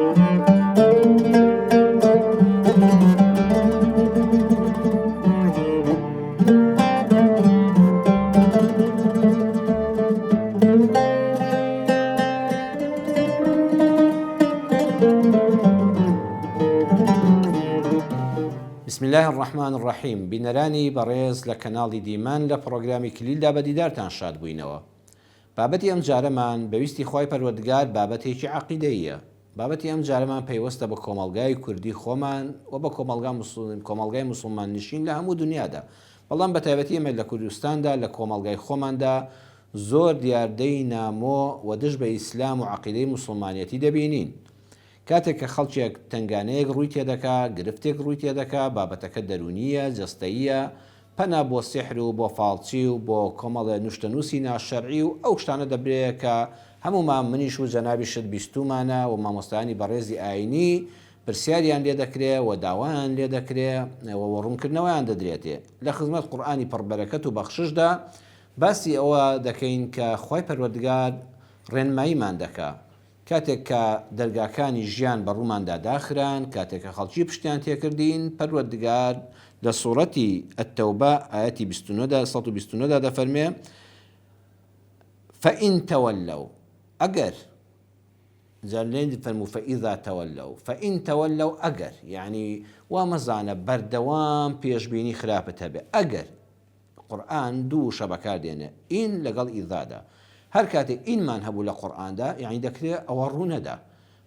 بسم الله الرحمن الرحیم. بینەرانی بەڕێز لە کەناڵی دیمان لە پرۆگرامی کلیلدا بەدیدارتان شاد بووینەوە. بابەتی ئەم جارەمان بەویستی خۆی پەروەردگار بابەتێکی عەقیدەیە. بابەتی ئەم جارەمان پەیوەستە بە کۆمەڵگای کوردی خۆمان و بە کۆمەڵگای موسڵمان نشین لە هەموو دنیادا. بەڵام بە تایبەتی ئێمە لە کوردستاندا لە کۆمەڵگای خۆماندا زۆر دیاردەی نامۆ و دژ بە ئیسلام و عەقیدەی موسڵمانیەتی دەبینین. کاتێک کە خەڵکێک تنگانەیەک ڕووی تێدەکا، گرفتێک ڕووی تێدەکا، بابەتەکە دەرونیە، جەستەییە، پەنا بۆ سیحر و بۆ فاڵچی و بۆ کۆمەڵە نوشتەنووسی ناشەرعی و ئەو شتانە دەبرێت کە هەمومان منیش و جەنابیشت بیستومانە و مامۆستایانی بەڕێزی ئاینی پرسیاریان لێ دەکرێت و داوایان لێ دەکرێت و ڕوونکردنەوەیان دەدرێتێ. لە خزمەت قورئانی پڕبەرەکەت و بەخششدا باسی ئەوە دەکەین کە خۆی پەروەردگار ڕێنماییمان دەکا. کاتێک کە دەرگاکانی ژیان بە ڕووماندا داخران، کاتێک کە خەڵکی پشتیان تێکردین، پەروەردگار لە سوورەتی ئەتەوبە ئایەتی 129 دەفەرمێ فەئین تەوەلەو، ئەگەر جارلێن فەرموو فەئیذا تەوەلەو، فەئین تەوەلەو ئەگەر، یعنی وا مەزانە بەردەوام پێشبینی خراپت هەبێ. ئەگەر قورئان دوو شە بەکاردێنێ، ئین لەگەڵ ئیذادا. هەر کاتێک ئینمان هەبوو لە قورئاندا یعنی دەکرێت ئەوە ڕوونەدا،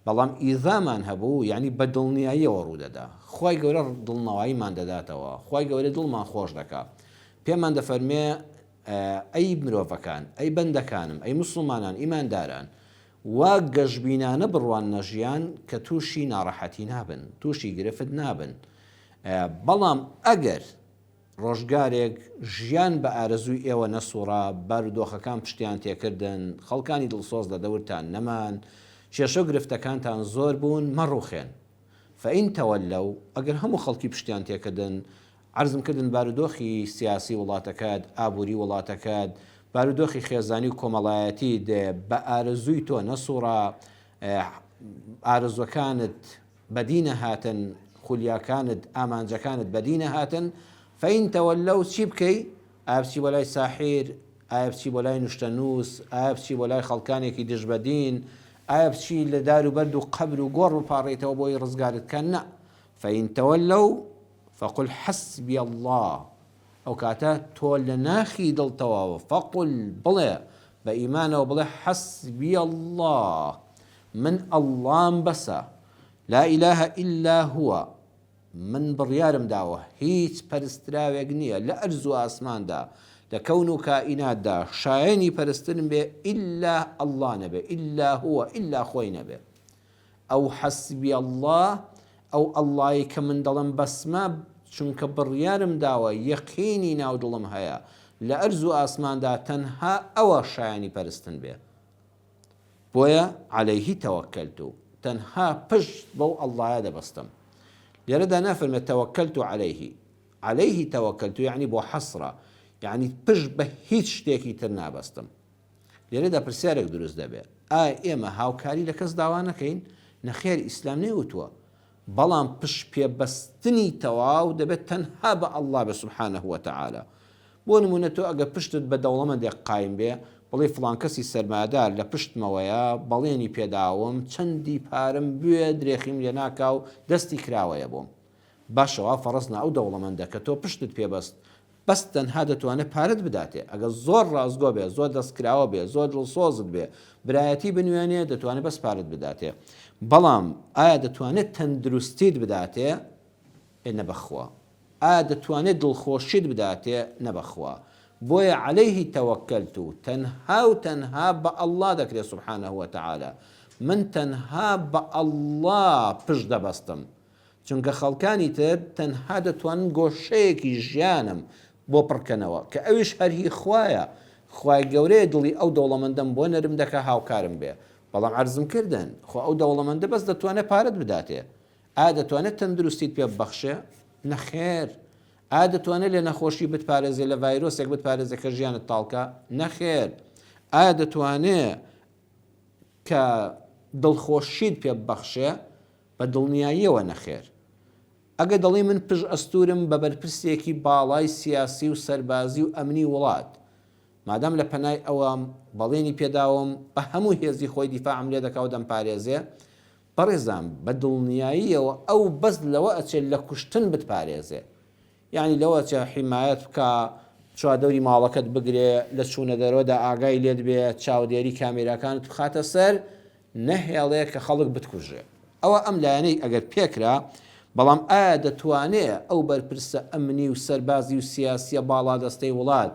بەڵام ئیذامان هەبوو یعنی بە دڵنیاییەوە ڕوودەدا. خی گەورە دڵنەواییمان دەداتەوە، خی گەورە دڵمان خۆش دەکات. پێمان دەفەرمێ ئەی مرۆڤەکان، ئەی بەندەکانم، ئەی موسڵمانان ئیمانداران، وا گەشببینانە بڕوان نەژیان کە تووشی ناڕەحەتی نابن، تووشی گرفت نابن. بەڵام ئەگەر ڕۆژگارێک ژیان بە ئارەزووی ئێوە نەسوڕا، بارودۆخەکان پشتیان تێکردن، خەڵکانی دڵسۆز لە دەورتان نەمان، کێشە و گرفتەکانتان زۆر بوون، مەڕوخێن. فەئین تەوەلەو، ئەگەر هەموو خەڵکی پشتیان تێکردن، عەرزم کردن بارودۆخی سیاسی وڵاتەکەت، ئابووری وڵاتەکەت، بارودۆخی خێزانی و کۆمەڵایەتی بە ئارەزووی تۆ نەسوڕا، ئارەزوەکانت بەدینە هاتن، خولیاکانت ئامانجەکانت بەدینە هاتن، فەئین تەوەلەو چی بکەی؟ ئایا بچی بۆ لای ساحیر، ئایا بچی بۆ لای نوشتەنووس، ئایا بچی بۆ لای خەڵکانێکی دژبەدین، ئایا بچی لە دار و بەرد و قەبر و گۆڕ بپاڕێتەوە بۆی ڕزگارت کە؟ نە. فەئین تەوەلەو فەقول حەسبی الله، ئەو کاتە تۆ لە ناخی دڵتەوە فەقول بڵێ بە ئیمانەوە بڵێ حەسبی الله، من ئەڵڵام بەسە، لا ئیلاهە ئیلا هووە، من بڕیارم داوە هیچ پەرستراوێک نییە لە ئەرز و ئاسماندا، لە کەون و کائیناتدا شایەنی پەرستن بێ ئیلا ئەڵڵا نەبێ، ئیلا هووە، ئیلا خۆی نەبێ. ئەو حەسبی الله، ئەو ئەڵڵایی کە من دەڵم بەسمە چونکە بڕیارم داوە یەقینی ناو دڵم هەیە لە ئەرز و ئاسماندا تەنها ئەوە شایەنی پەرستن بێ، بۆیە عەلەیهی تەوەکەلتو، تەنها پشت بەو ئەڵڵایە دەبەستم. لێرەدا نافەرمێت تەوەکەلتو عەلەیهی، عەلەیهی تەوەکەلتو یعنی بۆ حەسرە، یعنی پشت بە هیچ شتێکی تر نابەستم. لێرەدا پرسیارێک دروست دەبێت، ئایا ئێمە هاوکاری لە کەس داوا نەکەین؟ نەخێر، ئیسلام نێوتووە، بەڵام پشت پێبەستنی تەواو دەبێت تەنها بە ئەڵڵا بە سوبحانەه وتەعالا. بۆ نمونە تۆ ئەگە پشتت بە دەوڵەمەندێک قایم بێ، بڵێ فڵان کەسی سەرمایەدار لە پشتمەوەیە، بەڵێنی پێداوم، چەندی پارم بوێ درێخیم لێ ناکا و دەستی کراوەیە بۆم، باشەوە فەرەزنا ئەو دەوڵەمەندە کە تۆ پشتت پێبەست بەس تەنها دەتوانێت پارت بداتێ. ئەگە زۆر ڕازگۆ بێ، زۆر دەستکراوە بێ، زۆر دڵسۆزت بێ، برایەتی بنوێنێ، دەتوانێت بەس پارت بداتێ. بەڵام ئایا دەتوانێت تەندروستیت بداتێ؟ نەبەخوا. ئایا دەتوانێت دڵخۆشیت بداتێ؟ نەبەخوا. بۆیە عەلەیهی تەوەکەلتو، تەنها و تەنها بە ئەڵڵا دەکرێت سوبحانەه وتەعالا. من تەنها بە ئەڵڵا پشت دەبەستم، چونکە خەڵکانی تر تەنها دەتوانن گۆشەیەکی ژیانم بۆ پڕکەنەوە کە ئەویش هەرهی خوایە. خوای گەورەیە دڵی ئەو دەوڵەمەندەم بۆ نەرم دەکە هاوکارم بێ. بەڵام عەرزم کردن خۆ ئەو دەوڵەمەندە بەس دەتوانێت پارت بداتێ. ئایا دەتوانێت تەندروستیت پێ ببەخشێ؟ نەخێر. ئایا دەتوانێت لە نەخۆشی بتپارێزێ، لە ڤایرۆسێک بتپارێزێ کە ژیانت تاڵکە؟ نەخێر. ئایا دەتوانێت کە دڵخۆشیت پێ ببەخشێ بە دڵنیاییەوە نەخێر. ئەگە دەڵی من پژ ئەستورم بە بەرپرسێکی باڵای سیاسی و سەربازی و ئەمنی وڵات، مادام لە پەنای ئەوەم بەڵێنی پێداوم بە هەموو هێزی خۆی دیفاعم لێ دەکا و دەمپارێزێ، بەڕێزام بە دڵنیاییەوە ئەو بەس لەوە ئەچێت لە کوشتن بتپارێزێ. یعنی لەوە چە حیمایەت بکە، چوادەوری ماڵەکەت بگرێ، لە چوونە دەرۆدا ئاگای لێت بێ، چاودێری کامێراکانت بخاتە سەر، نەهێڵێ کە خەڵک بتکوژێ. ئەوە ئەم لایەنەی ئەگەر پێکرا، بەڵام ئایا دەتوانێت ئەو بەرپرسە ئەمنی و سەربازی و سیاسیە باڵا دەستەی وڵات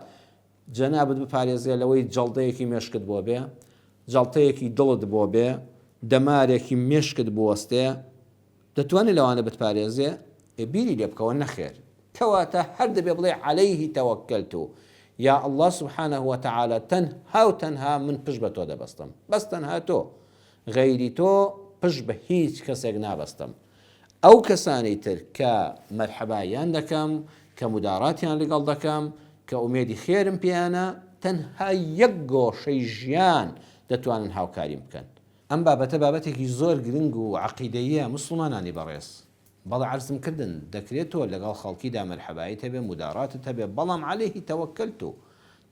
جەنابەت بپارێزێ لەوەی جەڵتەیەکی مێشکت بۆ بێ، جەڵتەیەکی دڵت بۆ بێ، دەمارێکی مێشکت بوەستێ، دەتوانێت لەوانە بتپارێزێ؟ بیری لێ بکەوە نەخێر. کەواتە هەر دەبێ بڵێ عەلەیهی تەوەکەلتو، یا الله سبحانه وتعالى تەنها و تەنها من پشت بە تۆ دەبەستم، بەس تەنها تۆ، غەیری تۆ پشت بە هیچ کەسێک نابەستم. ئەو کەسانی تر کە مەرحەبایان دەکەم، کە مداراتیان لەگەڵ دەکەم، کە ئومێدی خێرم پێیانە، تەنها یەک گۆشەی ژیان دەتوانن هاوکاریم بکەن. ئەم بابەتە بابەتێکی زۆر گرنگ و عەقیدەییە مسلمانانی بەڕێز. بەڵێ عەرزم کردن دەکرێت تۆ لەگەڵ خەڵکیدا مەرحەبایت هەبێ، مداراتت هەبێ، بەڵام عەلەیهی تەوەکەلتو،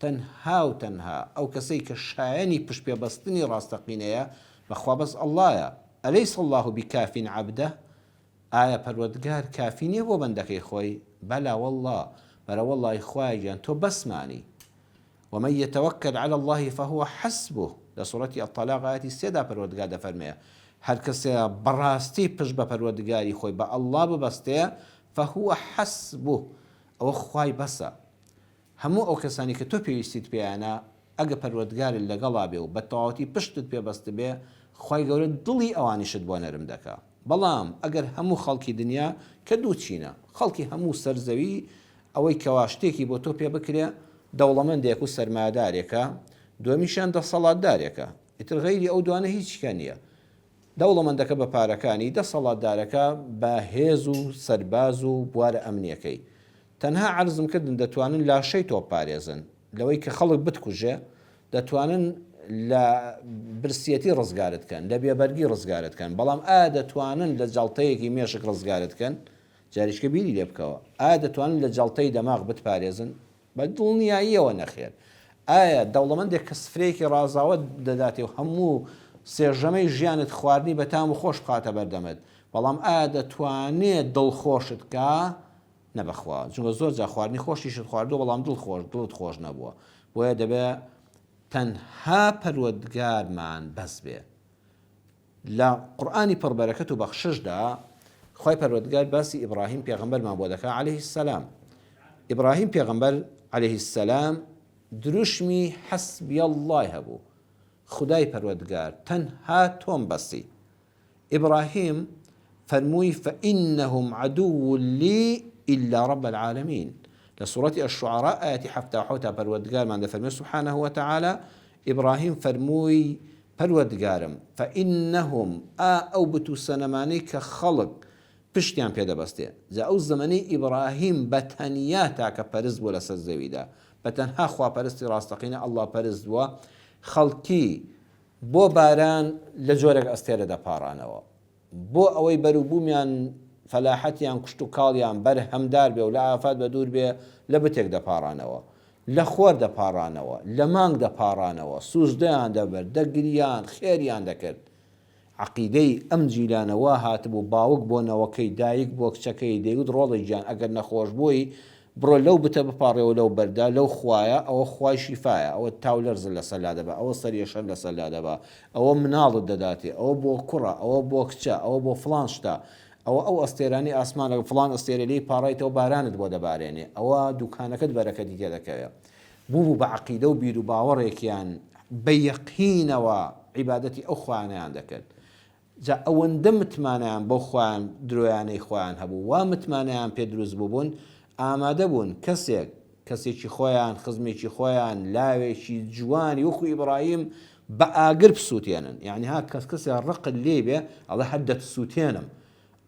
تەنها و تەنها ئەو کەسەی کە شایەنی پشت پێبەستنی ڕاستەقینەیە بەخوا بەس ئەڵڵایە. ئەلەیس الله بکافین عەبدە؟ ئایا پەروەردگار کافی نییە بۆ بەندەکەی خۆی؟ بەلا وەڵڵا، بەرە وەڵڵای خوای گیان تۆ بەسمانی. ومن يتوكل على الله فهو حسبه، لە سوورەتی الطلاق ئاەتی 3دا پەروەردگار دەفەرمێ هەر کەسێ بەڕاستی پشت بە پەروەردگاری خۆی بە ئەڵڵا ببەستێ، فهو حسبه، ئەوە خوای بەسە. هەموو ئەو کەسانی کە تۆ پێویستیت پێیانە، ئەگە پەروەردگارت لەگەڵا بێ و بە تەواوەتی پشتت پێبەست بێ، خوای گەورە دڵی ئەوانیشت بۆ نەرم دەکا. بەڵام ئەگەر هەموو خەڵکی دنیا کە دوو چینە، خەڵکی هەموو سەرزەوی ئەوەی کەوا شتێکی بۆ تۆ پێ بکرێ، دەوڵەمەندێک و سەرمایەدارێکە، دووەمیشیان دەسەڵاتدارێکە، ئیتر غەیری ئەو دوانە هیچکە نییە. دەوڵەمەندەکە بە پارەکانی، دەسەڵاتدارەکە بە هێز و سەرباز و بوارە ئەمنیەکەی. تەنها عەرزم کردن دەتوانن لاشەی تۆ پارێزن، لەوەی کە خەڵک بتکوژێ، دەتوانن لە برسیەتی ڕزگارت کەن، لە بێبەرگی ڕزگارت کەن، بەڵام ئایا دەتوانن لە جەڵتەیەکی مێشک ڕزگارت کەن؟ جاریشکە بیری لێ بکەوە، ئایا دەتوانن لە جەڵتەی دەماغ بتپارێزن؟ بە دڵنیاییەوە نەخێر. ئایا دەوڵەمەندێک کە سفرەیەکی ڕازاوە دەداتێ و هەموو سێژەمەی ژیانت خواردنی بەتام و خۆش بخاتە بەردەمت، بەڵام ئایا دەتوانێت دڵخۆشت کا؟ نەبەخوا، چونکە زۆر جا خواردنی خۆشیشت خواردووە، بەڵام دڵت خۆش نەبووە. بۆیە دەبێ تەنها پەروەردگارمان بەس بێ. لە قورئانی پڕبەرەکەت و بەخششدا خوای پەروەردگار باسی ئیبراهیم پێغەمبەرمان بۆ دەکا عەلەیهی السەلام. ئیبراهیم پێغەمبەر عەلەیهی السەلام دروشمی حەسبی الله هەبوو، خدای پەروەردگار تەنها تۆم بەسی. ئیبراهیم فەرمووی فەئینەهم عەدوو لی إلا رب العالمين. لسورة الشعراء آية حفتة وحوتها پروردگار من دفرمي سبحانه وتعالى إبراهيم فرموي پروردگارم فإنهم أو بتو سنماني كخلق پشتیان پێ دەبەستێ. جا ئەو زەمەنەی ئیبراهیم بە تەنیا تاکە پەرست بووە لەسەر زەویدا، بە تەنها خواپەرستی ڕاستەقینە ئەڵڵا پەرست بووە، خەڵکی بۆ باران لە جۆرێک ئەستێرە دەپاڕانەوە، بۆ ئەوەی بەروبوومیان فەلاحەتیان کوشت و کاڵیان بەر هەمدار بێ و لە ئافات بە دوور بێ لە بتێک دەپاڕانەوە، لە خۆر دەپاڕانەوە، لە مانگ دەپاڕانەوە، سوزدەیان دەبەر، دەگریان، خێریان دەکرد. عقیدەی ئەم جیلانەوە هاتبوو باوک بۆ نەوەکەی، دایک بۆ کچەکەی، دەیوت ڕۆڵی گیان ئەگەر نەخۆش بووی بڕۆ لەو بتە بپاڕێەوە لەو بەردا، لەو خوایە، ئەوە خوای شیفایە، ئەوە تاو لەرز لەسەر لا دەبا، ئەوە سەریەشەر لەسەر لا دەبا، ئەوە مناڵت دەداتێ، ئەوە بۆ کوڕە، ئەوە بۆ کچە، ئەوە بۆ فڵان شتە، ئەو ئەستێرانی ئاسمانە فڵان ئەستێرە لێی پاڕێتەوە بارانت بۆ دەبارێنێ، ئەوە دوکانەکەت بەرەکەتی تێدەکەوێت. بوو بە عەقیدە و بیر و باوەڕێکیان بە یەقینەوە عیبادەتی ئەو خوانیان دەکرد. جا ئەوەندە متمانیان بۆ خوان درۆیانەی خۆیان هەبوو، وا متمانیان پێ دروست بوون، ئامادە بوون کەسێکی خۆیان، خزمێکی خۆیان، لاوێکی جوانی وەکو ئیبراهیم بە ئاگر بسووتێنن. یعنی ها کەسێ ڕقت لێ بێ ئەڵێ هەدەت سووتێنم.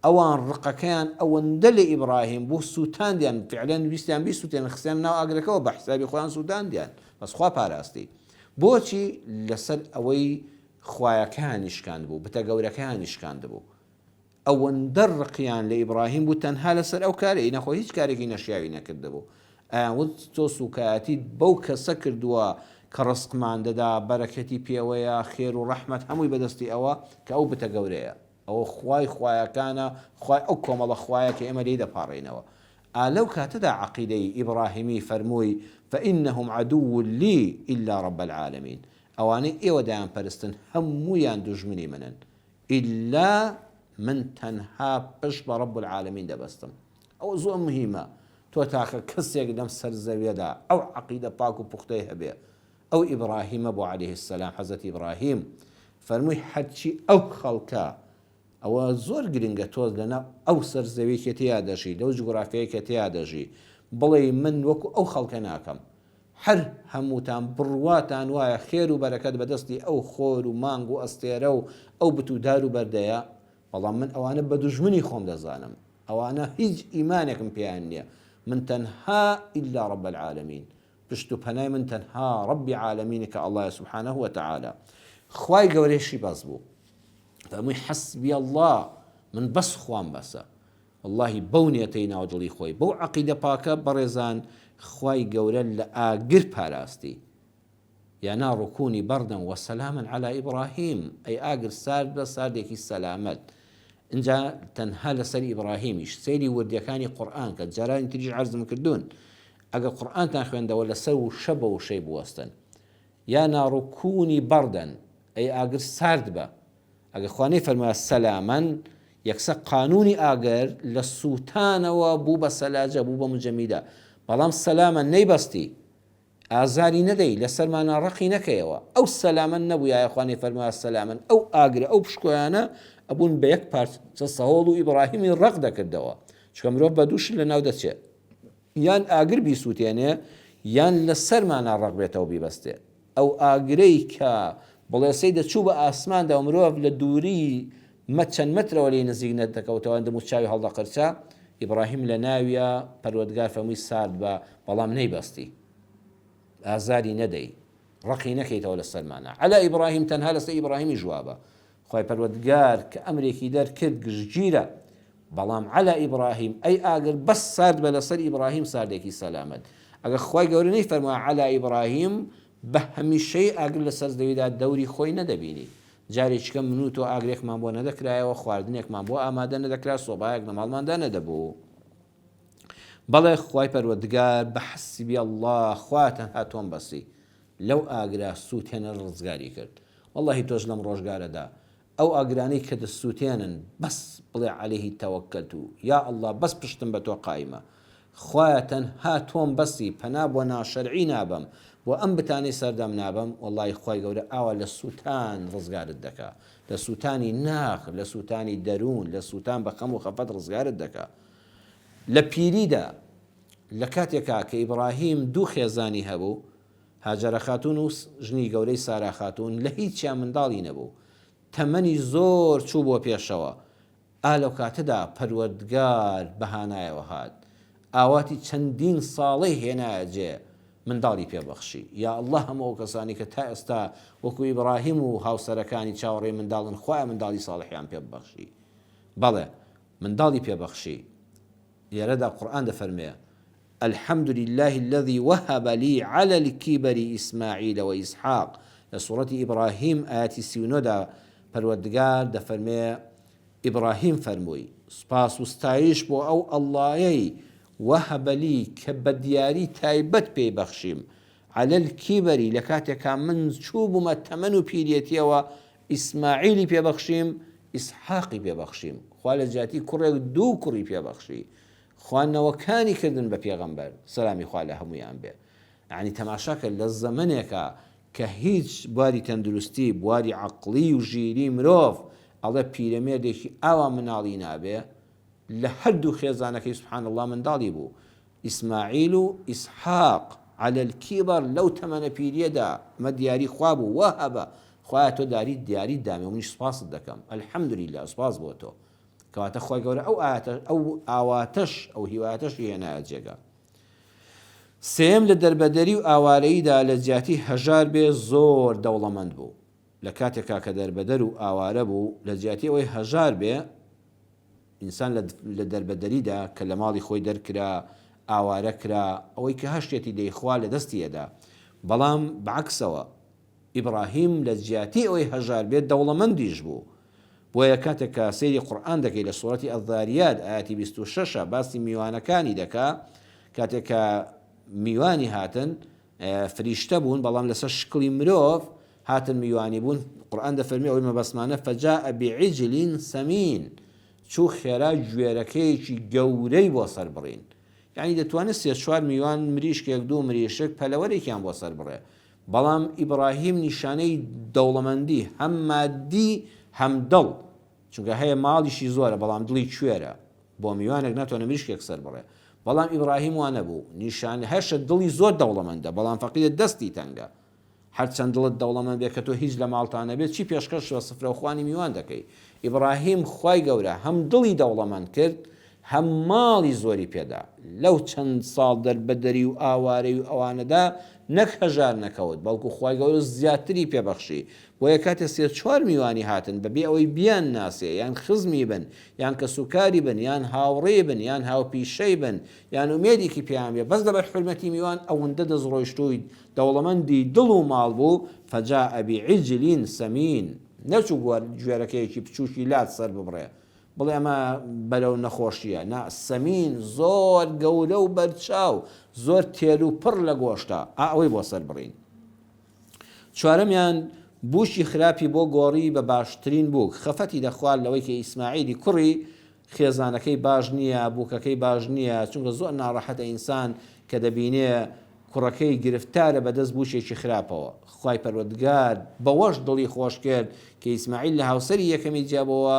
ئەوان ڕقەکەیان ئەوەندە لە ئیبراهیم بۆ سووتاندیان، فعلەن ویستیان بیسووتێن، خستیان ناو ئاگرەکەەوە بە حسابی خۆیان سووتاندیان، بەس خوا پاراستی. بۆچی؟ لەسەر ئەوەی خوایەکانی شکاند بوو بتە گەورەکانی شکاند بوو ئەوەندە ڕقیان لە ئیبراهیم بوو تەنها لەسەر ئەو کارە نەخۆ هیچ کارێکی نەشیاوی نەکرده بوو ئەیانوت تۆ سوکایەتی بەو کەسە کردووە کە ڕزقمان دەدا بەرەکەتی پێوەیە خێر و ڕەحمەت هەمووی بەدەستی ئەوە کە ئەو بتە گەورەیە ئەوە خوای خوایەکانە خوای ئەو کۆمەڵە خوایە کە ئێمە لێی دەپاڕێنەوە لەو کاتەدا عەقیدەی ئیبراهیمی فەرمووی فإنهم عدو لي إلا رب العالمين ئەوانەی ئێوە دایان پەرستن هەموویان دوژمنی منن إلا من تەنها پشت بە رب العالمین دەبەستم ئەوە زۆر مهمە تۆ تاکە کەسێک لەم سەرزەویەدا ئەو عەقیدە پاک و پوختەی هەبێ ئەو ئیبراهیمە بۆ عەلەیه السەلام حەزەتی ئیبراهیم فەرمووی هەرچی ئەو خەڵکە ئەوە زۆر گرنگە تۆز لەناو ئەو سەرزەوی کە تیا دەژی لەو جوگرافیای کە تیا دەژی بڵێ من وەکو ئەو خەڵکە ناکەم هەر هەمووتان بڕواتان وایە خێر و بەرەکەت بەدەستی ئەو خۆر و مانگ و ئەستێرە و ئەو بتودار و بەردەیە بەڵام من ئەوانە بە دوژمنی خۆم دەزانم ئەوانە هیچ ئیمانێکم پێیان نییە من تەنها إلا رب العالمين پشت و پەنای من تەنها ربی عالمینی کە ئەڵڵایە سبحانه وتعالى خوای گەورەیشی بەس بوو فەرمووی حەسبی الله من بەس خوام بەسە واللهی بەو نیەتەی ناو دڵی خۆی بەو عەقیدە پاکە بەڕێزان خوای گەورە لە ئاگر پاراستی یا ناڕکوونی بەردەن وەسەلامن عەلا ئیبراهیم ئەی ئاگر سارد بە ساردێکی سەلامەت اینجا تەنها لەسەر ئیبراهیمیش سەیری وردیەکانی قورئان کە جارانی تریش عەرزم کردوون ئەگە قورئانتان خوێندەوە لەسەر و شەبە و شەی بوەستن یا ناڕکوونی بەردەن ئەی ئاگر سارد بە ئەگە خوانەی فەرمووە سەلامەن یەکسە قانونی ئاگەر لە سووتانەوە بوو بە سەلاجە بوو بە مجەمیدە بەڵام سەلامە نەیبەستی ئازاری نەدەی لەسەرمانە ڕقی نەکەیەوە ئەو سەلامەن نەبوو یایە خوانەی فەرمووە سەلامەن ئەو ئاگرە ئەو پشکۆیانە ئەبوون بە یەک پارچە سەهۆڵ و ئیبراهیمی ڕق دەکردەوە چکە مرۆڤ بە دووش لە ناو دەچێت یان ئاگر بیسووتێنێ یان لەسەرمانە ڕق بێتەوە بیبەستێ ئەو ئاگرەی کە بڵێسەی دەچوو بە ئاسماندا و مرۆڤ لە دووری چەند مەترەوە لێی نزیک نەدەکەوتەوە دەموچاوی هەڵدەقرچا ئیبراهیم لە ناویە پەروەردگار فەرمووی سارد بە بەڵام نەیبەستی ئازاری نەدەی ڕقی نەکەیتەوە لەسەرمانە عەلا ئیبراهیم تەنها لەسەر ئیبراهیمی جوابە خوای پەروەردگار کە ئەمرێکی دەرکرد گشتگیرە بەڵام عەلا ئیبراهیم ئەی ئاگر بەس سارد بە لەسەر ئیبراهیم ساردێکی سەلامەت ئەگە خوای گەورە نەیفەرمووە عەلا ئیبراهیم بە هەمیشەی ئاگر لە سەرزەویدا دەوری خۆی نەدەبینی جارێکیکە من و تۆ ئاگرێکمان بۆ نەدەکرایەوە خواردنێکمان بۆ ئامادە نەدەکرا سۆبایەک لە ماڵماندا نەدەبوو بەڵێ خوای پەروەردگار بە حەسبی الله خوا تەنها تۆم بەسی لەو ئاگرا سووتێنە ڕزگاری کرد وەڵڵاهی تۆش لەم ڕۆژگارەدا ئەو ئاگرانەی کە دەسووتێنن بەس بڵێ عەلەیهی تەوەکەلت و یا ئەڵڵا بەس پشتم بە تۆ قایمە خوایە تەنها تۆم بەسی پەنا بۆ ناشەرعی نابم بۆ ئەم بتانەی سەردەم نابم وەڵڵاهی خوای گەورە ئاوا لە سووتان ڕزگارت دەکا لە سووتانی ناخ لە سووتانی دەروون لە سووتان بە خەم و خەفەت ڕزگارت دەکا لە پیریدا لە کاتێکا کە ئیبراهیم دوو خێزانی هەبوو هاجەرە خاتون و ژنی گەورەی سارا خاتون لە هیچیان منداڵی نەبوو تەمەنی زۆر چوو بۆ پێشەوە لەو کاتەدا پەروەردگار بەهانایەوە هات ئاواتی چەندین ساڵەی هێنایە جێ منداڵی پێبەخشی یا ئەڵڵا هەموو ئەو کەسانی کە تا ئێستا وەکو ئیبراهیم و هاوسەرەکانی چاوەڕێی منداڵن خوایە منداڵی ساڵحیان پێبەخشی بەڵێ منداڵی پێبەخشی لێرەدا قورئان دەفەرمێ الحمد لله الذي وهب لي على الكبر إسماعيل وإسحاق لسورة إبراهيم آيات 39 دا پەروەردگار دەفەرمێ ئیبراهیم فەرمووی سپاس و ستایش بۆ ئەو ئەڵڵایەی وهب لي کە بە دیاری تایبەت پێی بەخشیم على الكبر لە کاتێکا من چوو بوومە تەمەن و پیرێتیەوە ئیسماعیلی پێبەخشیم ئیسحاقی پێبەخشیم خوا لە جیاتی کوڕێک دوو کوڕی پێبەخشی خوانەوەکانی کردن بە پێغەمبەر سەلامی خوا لە هەمویان بێ یعنی تەماشاکە لە زەمانێکە کە هیچ بواری تەندروستی بواری عەقڵی و ژیری مرۆڤ ئەڵێ پیرەمێردێکی ئاوا مناڵی نابێ لە هەردوو خێزانەکەی سبحان الله منداڵی بوو ئیسماعیل و ئیسحاق على الكبر لەو تەمەنە پیرێدا مە دیاری خوا بوو وەهەبە خوایە تۆ دیاری دامێ و منیش سپاست دەکەم الحەمدولله سپاس بۆ تۆ کەواتە خوای گەورە ئەو ئاواتەش ئەو هیواتەشی هێنایە جێگا سێم لە دەربەدەری و ئاوارەییدا لە جیاتی هەژار بێ زۆر دەوڵەمەند بوو لە کاتێکا کە دەربەدەر و ئاوارە بوو لە جیاتی ئەوەی هەژار بێ ئینسان لە دەربەدەریدا کە لە ماڵی خۆی دەرکرا ئاوارە کرا ئەوەی کە هەشتێتی دەیخوا لە دەستیەدا بەڵام بەعکسەوە ئیبراهیم لە جیاتی ئەوەی هەژار بێت دەوڵەمەندیش بوو بۆیە کاتێک کە سەیری قورئان دەکەی لە سوورەتی ئەذاریات ئاەتی 26 باسی میوانەکانی دەکا کاتێک کە میوانی هاتن فریشتە بوون بەڵام لەسەر شکڵی مرۆڤ هاتن میوانی بوون قورئان دەفەرمی ئەوەی مەبەسمانە فەجاء بعجل سەمین چوو خێرا گوێرەکەیەکی گەورەی بۆ سەر بڕین یعنی دەتوانێت سێ چوار میوان مریشکێک دوو مریشک پەلەوەرێکیان بۆ سەر بڕێ بەڵام ئیبراهیم نیشانەی دەوڵەمەندی هەم مادی هەم دڵ چونکە هەیە ماڵیشی زۆرە بەڵام دڵی کوێرە بۆ میوانێک ناتوانێت مریشکێک سەر بڕێ بەڵام ئیبراهیم وانە بوو نیشان هەرشە دڵی زۆر دەوڵەمەندە بەڵام فەقیدە دەستی تەنگە هەرچەند دڵت دەوڵەمەند بێت کە تۆ هیچ لە ماڵتانە بێت چی پێشکەشەوە سفرە و خوانی میوان دەکەی ئیبراهیم خوای گەورە هەم دڵی دەوڵەمەند کرد هەم ماڵی زۆری پێدا لەو چەند ساڵ دەربەدەری و ئاوارەی و ئەوانەدا نەک هەژار نەکەوت بەڵکو خوای گەورە زیاتری پێبەخشی بۆیە کاتێ سێ چوار میوانی هاتن بەبێ ئەوەی بیان ناسێ یان خزمی بن یان کە سوکاری بن یان هاوڕێ بن یان هاوپیشەی بن یان ئومێدێکی پێیان بێ بەس لەبەر حورمەتی میوان ئەوەندە دەستڕۆیشتووی دەوڵەمەندی دڵ و ماڵ بوو فەجاء بعجل سەمین نەچوو گوێرەکەیەکی بچووکی لات سەر ببڕێ بڵێ ئەمە بەرەو نەخۆشیە نا سەمین زۆر گەورە و بەرچاو زۆر تێر و پڕ لە گۆشتە ئەوەی بۆ سەر بڕین چوارەمیان بوشی خراپی بۆ گۆڕی بە باشترین بوو خەفەتی دەخوارد لەوەی کە ئیسماعیلی کوڕی خێزانەکەی باش نییە بووکەکەی باش نییە چونکە زۆر ناڕەحەتە ئینسان کە دەبینێ کوڕەکەی گرفتارە بەدەست بوشێکی خراپەوە خوای پەروەردگار بەوەش دڵی خۆش کرد کە ئیسماعیل لە هاوسەری یەکەمی جیابەوە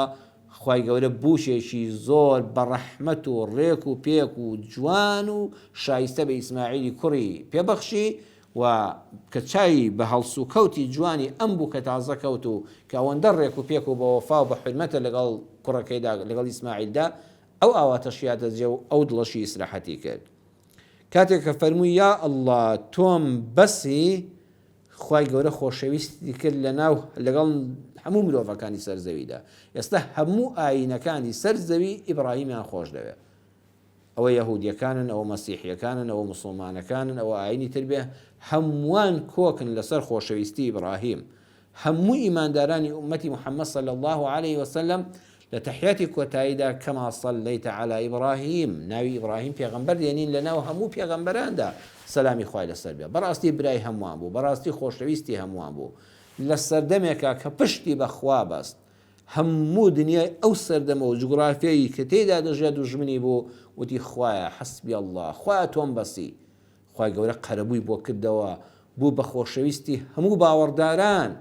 خوای گەورە بوشێکی زۆر بەڕەحمەت و ڕێک و پێک و جوان و شایستە بە ئیسماعیلی کوڕی پێبەخشی و کە چای بە هەڵس و کەوتی جوانی ئەم بوو کە تازە کەوت و کە ئەوەندە ڕێک و پێک و بە وەفا و بە حرمەتە لەگەڵ کوڕەکەیدا لەگەڵ ئیسماعیلدا ئەو ئاواتەشیات دەجێ و ئەو دڵەشی ئیسراحەتی کرد کاتێک کە فەرمووی یا ئەڵڵا تۆم بەسی خوای گەورە خۆشەویستی کرد لەگەڵ هەموو مرۆڤەکانی سەرزەویدا ئێستا هەموو ئاینەکانی سەرزەوی ئیبراهیمیان خۆش دەوێت ئەوە یەهودیەکانن ئەوە مەسیحیەکانن ئەوە موسڵمانەکانن ئەوە ئاینی تربێ هەمووان کۆکن لەسەر خۆشەویستی ئیبراهیم هەموو ئیماندارانی ئومەتی محەممەد صلی الله عليه وسلم لە تەحیاتی کۆتاییدا کەما صەلەیتە عەلی ئیبراهیم ناوی ئیبراهیم پێغەمبەر دێنین لەناو هەموو پێغەمبەراندا سەلامی خوای لەسەر بێ بەڕاستی برای هەمووان بوو بەڕاستی خۆشەویستی هەمووان بوو لە سەردەمێکە کە پشتی بەخوا بەست هەموو دنیای ئەو سەردەمە و جوگرافیایی کە تێیدا دەژێت دوژمنی بوو وتی خوایە حەسبی الله خوایە تۆم بەسی خوای گەورە قەرەبووی بۆ کردەوە بوو بە خۆشەویستی هەموو باوەڕداران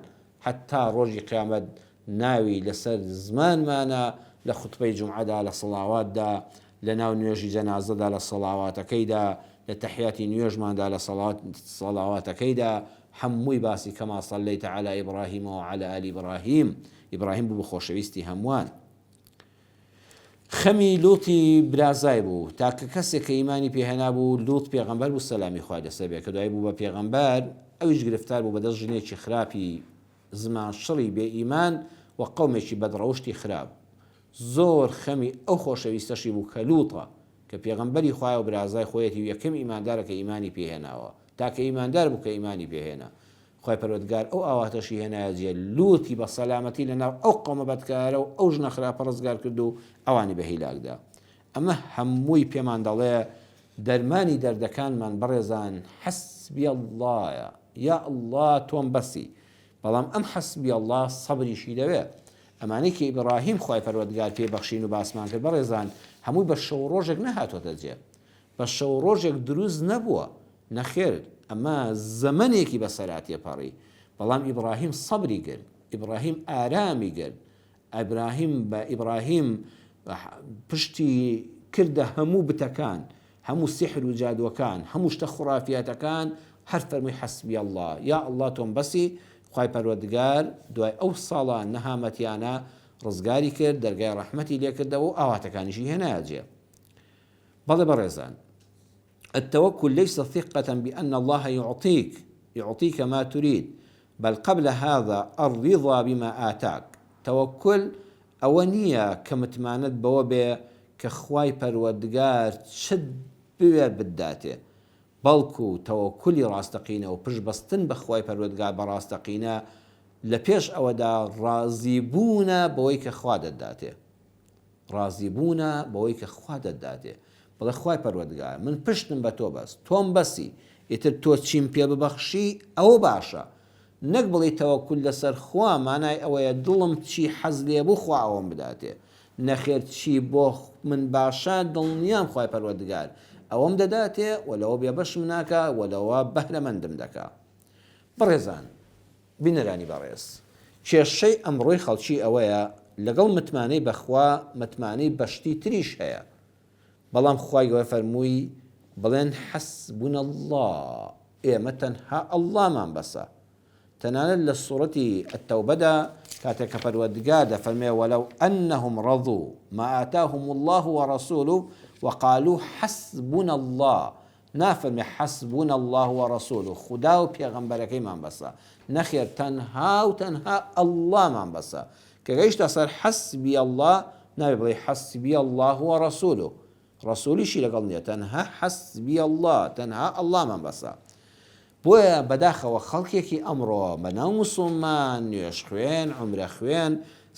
حتا ڕۆژی قیامەت ناوی لەسەر زمانمانە لە خوتبەی جومعەدا لە سەڵاواتدا لە ناو نوێژی جەنازەدا لە سەڵاواتەکەیدا لە تەحیاتی نوێژماندا لە سەڵاواتەکەیدا هەمووی باسی کەما صەلەیتە عەلی ئیبراهیم و عەلی ئالی ئیبراهیم ئیبراهیم بوو بە خۆشەویستی هەمووان خەمی لوتی برازای بوو تاکە کەسێک کە ئیمانی پێهێنا بوو لوت پێغەمبەر بوو سەلامی خوای لەسەر بێ کە دوای بوو بە پێغەمبەر ئەویش گرفتار بوو بەدەست ژنێکی خراپی زمان شڕی بێ ئیمان و قەومێکی بەدڕەوشتی خراپ زۆر خەمی ئەو خۆشەویستەشی بوو کە لوتە کە پێغەمبەری خوای و برازای خۆیەتی و یەکەم ئیماندارە کە ئیمانی پێهێناوە تاکە ئیماندار بوو کە ئیمانی پێهێنا خوای پەروەردگار ئەو ئاواتەشی هێنایەجێ لوتی بە سەلامەتی لەناو ئەو قەومە بەدکارە و ئەو ژنە خراپە ڕزگار کرد و ئەوانی بە هیلاکدا ئەمە هەمووی پێمان دەڵێ دەرمانی دەردەکانمان بەڕێزان حەسبی ئەڵڵایە یا ئەڵڵا تۆم بەسی بەڵام ئەم حەسبی ئەڵڵا سەبریشی دەوێت ئەمانەی کە ئیبراهیم خوای پەروەردگار پێبەخشین و باسمان کرد بەڕێزان هەمووی بە شەو ڕۆژێک نەهاتۆتە جێ بە شەو ڕۆژێک دروست نەبووە نەخێر ئەمە زەمنێکی بەسەراتیە پەڕی بەڵام ئیبراهیم سەبری کرد ئیبراهیم ئارامی کرد ئیبراهیم پشتی کردە هەموو بتەکان هەموو سیحر و جادوەکان هەموو شتە خوڕافیاتەکان هەر فەرمووی حەسبی ئەڵڵا یا ئەڵڵا تۆم بەسی خوای پەروەردگار دوای ئەو ساڵە نەهامەتیانە ڕزگاری کرد دەرگای ڕەحمەتی لێ کردەوە و ئاواتەکانیشی هێنایەجێ بەڵێ بەڕێزان التوكل ليس ثقة بأن الله يعطيك ما تريد بل قبل هذا الرضا بما آتاك توكل أونية كمتماند بوبي كخواي پروردگار شد بوێ بداتێ بەڵکو تەوەکولی ڕاستەقینە و پشتبەستن بەخوای پەروەردگار بە ڕاستەقینە لە پێش ئەوەدا ڕازیبوونە بەوەی کە خوا دەداتێ ڕازیبوونە بەوەی کە خوا دەداتێ بەڵێ خوای پەروەردگار من پشتم بە تۆ بەست تۆم بەسی ئیتر تۆ چیم پێ ببەخشی ئەوە باشە نەک بڵێ تەوەکل لەسەر خوا مانای ئەوەیە دڵم چی حەز لێ بوو خوا ئەوەم بداتێ نەخێر چی بۆ من باشە دڵنیام خوای پەروەردگار ئەوەم دەداتێ وەلەوە بێبەشم ناکە وەلەوە بەهرەمەندم دەکا بەڕێزان بینەرانی بەڕێز کێشەی ئەمڕۆی خەڵکی ئەوەیە لەگەڵ متمانەی بەخوا متمانەی بەشتی تریش هەیە بەڵام خوای گەورە فەرمووی بڵێن حەسبونە الله ئێمە تەنها ئەڵڵامان بەسە تەنانەت لە سوورەتی التەوبەدا کاتێک کە پەروەردگار دەفەرمێ وەلەو ئەنەهم ڕەضوا ما ئاتاهم الله وەڕەسوولو وقالوا حسبنا الله نافرمي حسبنا الله ورسوله خدا و پێغەمبەرەکەیمان بەسە نەخێر تەنها و تەنها ئەڵڵامان بەسە کە گەیشتە سەر حەسبی الله نابێ بڵێ حەسبی الله وەڕەسوولو ڕەسوولیشی لەگەڵ نییە تەنها حەسبی الله تەنها ئەڵڵامان بەسە بۆیە بەداخەوە خەڵکێکی ئەمڕۆ بەناو موسڵمان نوێژ خوێن عومرە خوێن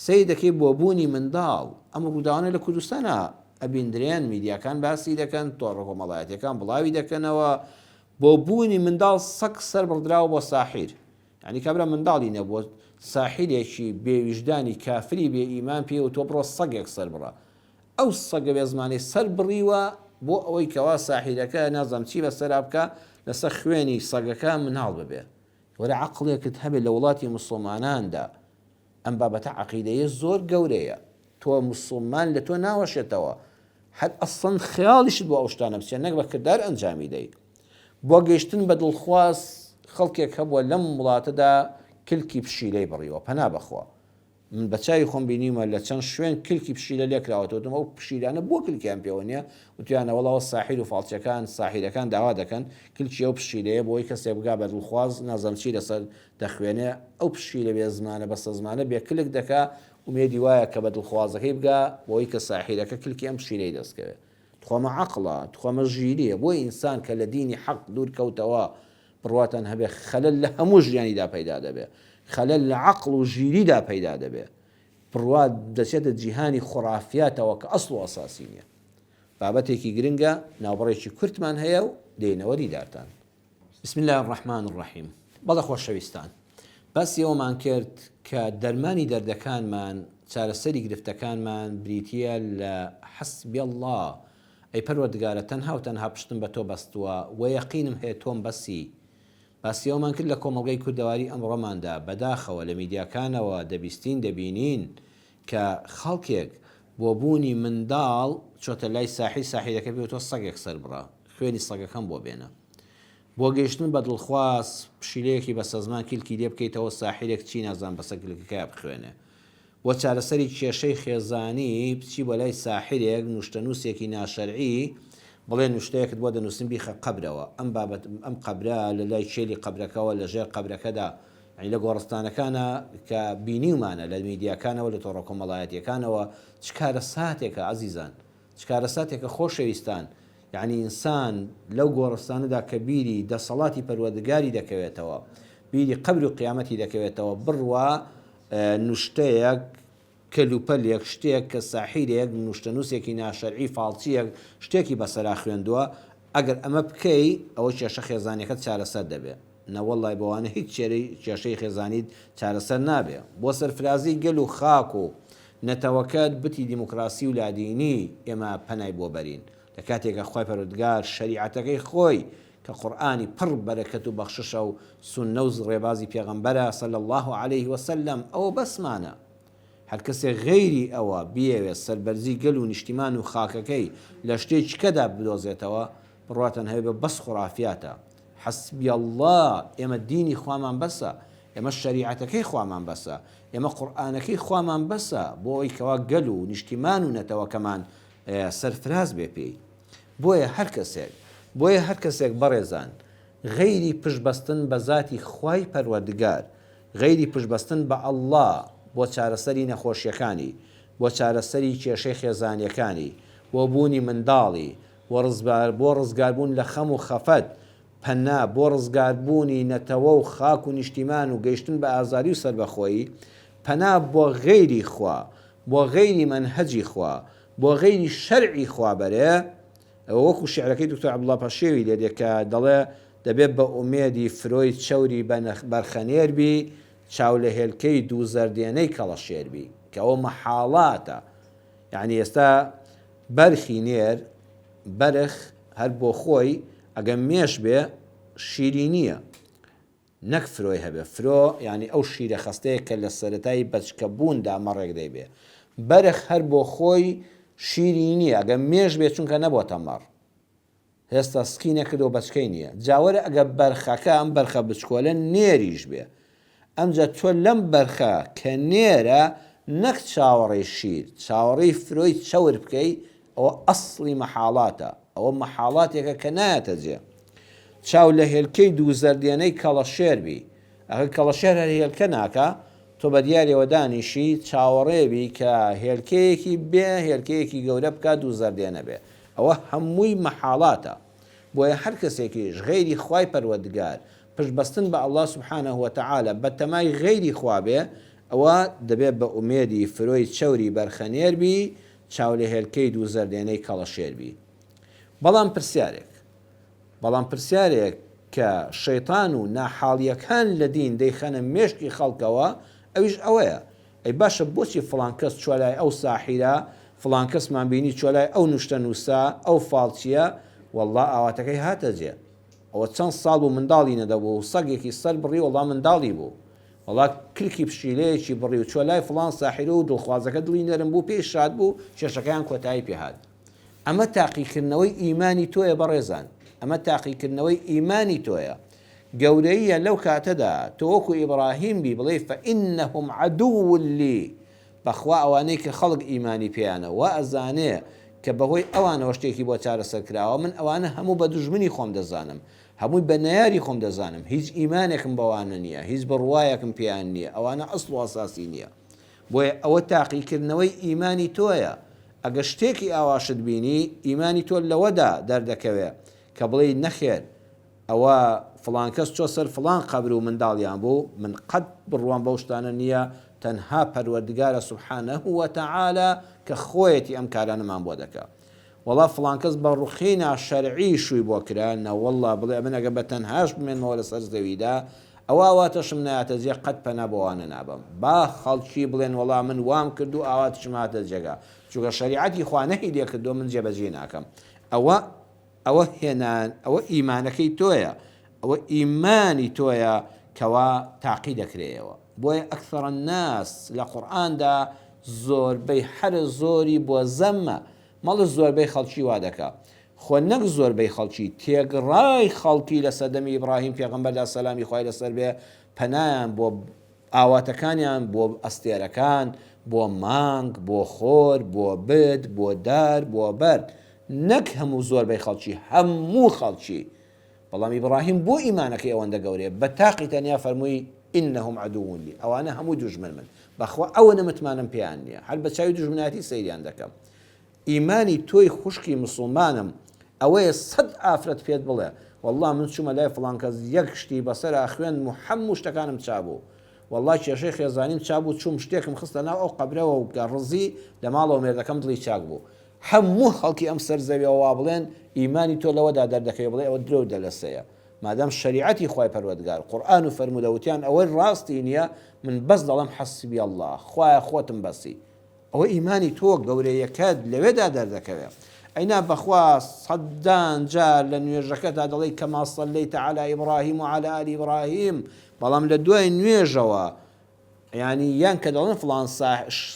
سەی دەکەی بۆ بوونی منداڵ ئەم ڕووداوانە لە کوردستانە ئەبیندرێن میدیاکان باسی دەکەن تۆڕە کۆمەڵایەتیەکان بڵاوی دەکەنەوە بۆ بوونی منداڵ سەگ سەر بڕدراوە بۆ ساحیر یعنی کابرا منداڵی نەبووە ساحیرێکی بێویژدانی کافری بێ ئیمان پێ و تۆ بڕۆ سەگێک سەر بڕە ئەو سەگە بێ زمانی سەر بڕیوە بۆ ئەوەی کەوا ساحیرەکە نازەم چی بەسەرا بکە لەسەر خوێنی سەگەکە مناڵ ببێ وەرە عەقڵێکت هەبێت لە وڵاتی موسڵماناندا ئەم بابەتە عەقیدەیە زۆر گەورەیە تۆ موسڵمان لە تۆ ناوەشێتەوە هەر ئەسڵەن خەیاڵیشت بۆ ئەو شتانە بچێت نەک بە کردار ئەنجامی دەی بۆ گەیشتن بە دڵخواست خەڵکێک هەبووە لەم وڵاتەدا کلکی پشیلەی بڕیوە پەنا بەخوا من بە چاوی خۆم بینیمە لە چەند شوێن کلکی پشیلە لێکراوەتەوە ئەو پشیلانە بۆ کلکیان پێوە نییە وتیانە وەڵاوە ساحیر و فاڵچەکان ساحیرەکان داوا دەکەن کلکی ئەو پشیلەیە بۆی کەسێ بگا بە دڵخواز نازەم چی لەسەر دەخوێنێ ئەو پشیلە بێ زمانە بەسە زمانە بێ کلک دەکا ومێدی وایە کە بە دڵخوازەکەی بگا بۆی کە ساحیرەکە کلکی ئەم پشیلەی دەستکەوێت تخۆمە عەقڵە تخۆمە ژیریە بۆی ئینسان کە لە دینی حەق دوور کەوتەوە بڕواتەن هەبێ خەلەل لە هەموو ژیانیدا پەیدا دەبێ خەلەل لە عەقڵ و ژیریدا پەیدا دەبێ بڕوات دەچێتە جیهانی خوڕافیاتەوە کە ئەسڵ و ئەساسی نییە بابەتێکی گرنگە ناوبڕێکی کورتمان هەیە و دێنەوە دیدارتان بسم الله الرحمن الرحیم بەڵە خۆشەویستان باسی ئەومان کرد کە دەرمانی دەردەکانمان چارەسەری گرفتەکانمان بریتیە لە حەسبی الله ئەی پەروەردگارە تەنها و تەنها پشتم بە تۆ بەستووە و یەقینم هەیە تۆم بەسی باسی ئەومان کرد لە کۆمەڵگەی کوردەواری ئەمڕۆماندا بەداخەوە لە میدیاکانەوە دەبیستین دەبینین کە خەڵکێک بۆ بوونی منداڵ چۆتە لای ساحیرەکە بێت تۆ سەگێک سەر بڕە خوێنی سەگەکەم بۆ بێنە بۆ گەیشتن بە دڵخواست پشیلەیەکی بە سەزمان کیلکی لێ بکەیتەوە ساحیرێک چی نازان بەسە کلکەکە بخوێنێ بۆ چارەسەری کێشەی خێزانی بچی بۆ لای ساحیرێک نوشتەنووسێکی ناشەرعی بڵێ نوشتەیەکت بۆ دەنووسن بیخە قەبرەوە ئەم بابەت ئەم قەبرە لە لای چێلی قەبرەکەەوە لە ژێر قەبرەکەدا لە گۆڕستانەکانە کە بینیومانە لە میدیاکانەوە لە تۆڕە کۆمەڵایەتیەکانەوە چکارە ساتێکە عەزیزان چکارە ساتێکە خۆشەویستان یعنی ئینسان لەو گۆڕستانەدا کە بیری دەسەڵاتی پەروەردگاری دەکەوێتەوە بیری قەبر و قیامەتی دەکەوێتەوە بڕوا نوشتەیەک کەلوپەلێک شتێک کە ساحیرێک نوشتەنووسێکی ناشەرعی فاڵچیەک شتێکی بەسەرا خوێندووە ئەگەر ئەمە بکەی ئەوە کێشە خێزانەکەت چارەسەر دەبێت نەوەڵای بەوانە هیچ کێشەی خێزانیت چارەسەر نابێ بۆ سەرفرازی گەل و خاک و نەتەوەکەت بتی دیموکراسی و لادینی ئێمە پەنای بۆ بەرین لە کاتێکە خوای پەروەردگار شەریعەتەکەی خۆی کە قورئانی پڕ بەرەکەت و بەخششە و سوننە و ڕێبازی پێغەمبەرە صلی الله عليه وسلم ئەوە بەسمانە هەر کەسێک غەیری ئەوە بیەوێت سەربەرزی گەل و نیشتیمان و خاکەکەی لە شتێکی کەدا بدۆزێتەوە بڕواتەن هەیە بەس خوڕافیاتە حەسبی الله ئێمە دینی خوامان بەسە ئێمە شەریعەتەکەی خوامان بەسە ئێمە قورئانەکەی خوامان بەسە بۆ ئەوەی کەوا گەل و نیشتیمان و نەتەوەکەمان سەرفراز بێ پێی بۆیە هەر کەسێک بەڕێزان غەیری پشتبەستن بە ذاتی خوای پەروەردگار غەیری پشتبەستن بە ئەڵڵا بۆ چارەسەری نەخۆشیەکانی، بۆ چارەسەری کێشەی خێزانیەکانی، بۆ بوونی منداڵی، بۆ ڕزگاربوون لە خەم و خەفەت، پەنا بۆ ڕزگاربوونی نەتەوە و خاک و نیشتیمان و گەیشتن بە ئازاری و سەربەخۆیی، پەنا بۆ غەیری خوا، بۆ غەیری مەنهەجی خوا، بۆ غەیری شەرعی خوا بەرێ. ئەوە وەکو شیعرەکەی دکتۆر عەبدوڵڵا پەشێوی لێ دێت کە دەڵێ دەبێت بە ئومێدی فرۆی چەوری بەرخەنێر بی، چاو لە هێلکەی دوو زەردێنەی کەڵەشێر بی، کە ئەوە مەحاڵاتە. یعنی ئێستا بەرخی نێر بەرخ هەر بۆ خۆی ئەگەم مێش بێ شیری نییە، نەک فرۆی هەبێ. فرۆ یعنی ئەو شیرە خەستەیە کە لە سەرەتای بەچکەبووندا مەڕێک دەیبێ. بەرخ هەر بۆ خۆی شیری نییە، ئەگەم مێش بێ چونکە نەبۆتە مەڕ، هێستا سکی نەکردەوە بەچکەی نییە. جاوەرە ئەگە بەرخەکە ئەم بەرخە بچکۆلە نێریش بێ، ئەمجا تۆ لەم بەرخە کە نێرە نەک چاوەڕێی شیر، چاوەڕێی فرۆی چەور بکەی، ئەوە ئەسڵی مەحاڵاتە، ئەوە مەحاڵاتێکە کە نایەتە جێ. چاو لە هێلکەی دوو زەردێنەی کەڵەشێر بی، ئەگە کەڵەشێر هەر هێلکە ناکە، تۆ بە دیارەوە دانیشی چاوەڕێبی کە هێلکەیەکی بێ هێلکەیەکی گەورە بکە دوو زەردێنە بێ. ئەوە هەمووی مەحاڵاتە. بۆیە هەر کەسێکیش غەیری خوای پەروەردگار پشتبەستن بە ئەڵڵا سوبحانەهو وەتەعالە بە تەمای غەیری خوا بێ، ئەوە دەبێت بە ئومێدی فرۆی چەوری بەرخەنێر بی، چاو لە هێلکەی دوو زەردێنەی کەڵەشێر بی. بەڵام پرسیارێک کە شەیطان و ناحاڵیەکان لە دین دەیخەنە مێشکی خەڵکەوە، ئەویش ئەوەیە، ئەی باشە بۆچی فڵان کەس چوە لای ئەو ساحیرە، فڵان کەسمان بینی چوە لای ئەو نوشتە نووسا، ئەو فاڵچیە، وەڵڵا ئاواتەکەی هاتە جێ. ئەوە چەند ساڵ و منداڵی نەدەبوو و سەگێکی سەر بڕی، وەڵا منداڵی بوو، وەڵا کلکی پشیلەیەکی بڕی و چوە لای فڵان ساحیرە و دڵخوازەکە دڵی نەرم بوو، پێی شاد بوو، کێشەکەیان کۆتایی پێهات. ئەمە تاقیکردنەوەی ئیمانی تۆیە بەڕێزان، ئەمە تاقیکردنەوەی ئیمانی تۆیە. گەورەیە لەو کاتەدا تۆ وەکو ئیبراهیم بی بڵێ فەئینەهم عەدوو لی، بەخوا ئەوانەی کە خەڵک ئیمانی پێیانە وا ئەزانێ کە بەهۆی ئەوانەوە شتێکی بۆ چارەسەر کراوە، من ئەوانە هەموو بە دوژمنی خۆم دەزانم، هەمووی بە نەیاری خۆم دەزانم، هیچ ئیمانێکم بەوانە نییە، هیچ بڕوایەکم پێیان نییە، ئەوانە ئەسڵ و ئەساسی نییە. بۆیە ئەوە تاقیکردنەوەی ئیمانی تۆیە. ئەگە شتێکی ئاواشت بینی، ئیمانی تۆ لەوەدا دەردەکەوێ کە بڵێ نەخێر ئەوە فڵان کەس چۆ سەر فڵان قەبر و منداڵیان بوو، من قەت بڕوان بەو شتانە نییە، تەنها پەروەردگارە سوبحانەهو وەتەعالە کە خۆیەتی ئەم کارانەمان بۆ دەکا. وەڵا فڵان کەس بە ڕوخی ناشەرعی شووی بۆ کرا، نەوەڵڵا بڵێ من ئەگە بە تەنهاش بمێنەوە لەسەر زەویدا، ئەوە واتەشم نایەتە جێ، قەت پەنا بۆوانە نابم. با خەڵکی بڵێن وەڵا من وام کرد و ئاواتشم هاتە جێگا، چونکە شەریعەتی خوا نەهی لێ کردووە من جێبەجێ ناکەم. ئەوە هێنان، ئەوە ئیمانەکەی تۆیە، ئەوە ئیمانی تۆیە کەوا تاقی دەکرێەوە. بۆیە ئەکثەر الناس لە قورئاندا زۆربەی هەر زۆری بۆ زەممە، مەڵە زۆربەی خەڵکی وا دەکا، خۆ نەک زۆربەی خەڵکی، تێگڕای خەڵکی لە سەردەمی ئیبراهیم پێغەمبەردا سەلامی خوای لەسەر بێ پەنایان بۆ ئاواتەکانیان، بۆ ئەستێرەکان، بۆ مانگ، بۆ خۆر، بۆ بد، بۆ دار، بۆ بەرد، نەک هەموو زۆربەی خەڵکی، هەموو خەڵکی. بەڵام ئیبراهیم بۆ ئیمانەکەی ئەوەندە گەورەیە بە تاقی تەنیا فەرمووی ئینەهم عەدوون لی، ئەوانە هەموو دوژمن من، بەخوا ئەوە نەمتمانم پێیان نییە، هەر بە چاوی دوژمناتی سەیریان دەکەم. ئیمانی تۆی خوشکی مسڵمانم ئەوەیە 100 ئافرەت پێت بڵێ وەڵڵا من چوومە لای فڵان کەس یەک شتی بەسەرا خوێن و هەموو شتەکانم چابوو، وەڵڵا کێشەی خێزانیم چابوو، چووم شتێکم خستە ناو ئەو قەبرەوە و ڕزی لە ماڵەوە مێردەکەم دڵی چاک بوو. هەموو خەڵکی ئەم سەرزەویەوە وا بڵێن ئیمانی تۆ لەوەدا دەردەکەی، بڵێ ئەوە درۆ دەلەسەیە، مادام شریعەتی خوای پەروەردگار قورئان و فەرموودەوتیان ئەوەی ڕاستی نییە، من بەس دەڵێم حەسبی الله، خوایە خۆتم بەسی. ئەوە ئیمانی تۆ گەورەیەکەت لەوێدا دەردەکەوێت. ئەینا بەخوا سەدان جار لە نوێژەکەدا دەڵێ کەما صەلەیتە عەلا ئیبراهیم و عەلا ئالی ئیبراهیم، بەڵام لە دوای نوێژەوە یعنی یان کە دەڵێن فڵان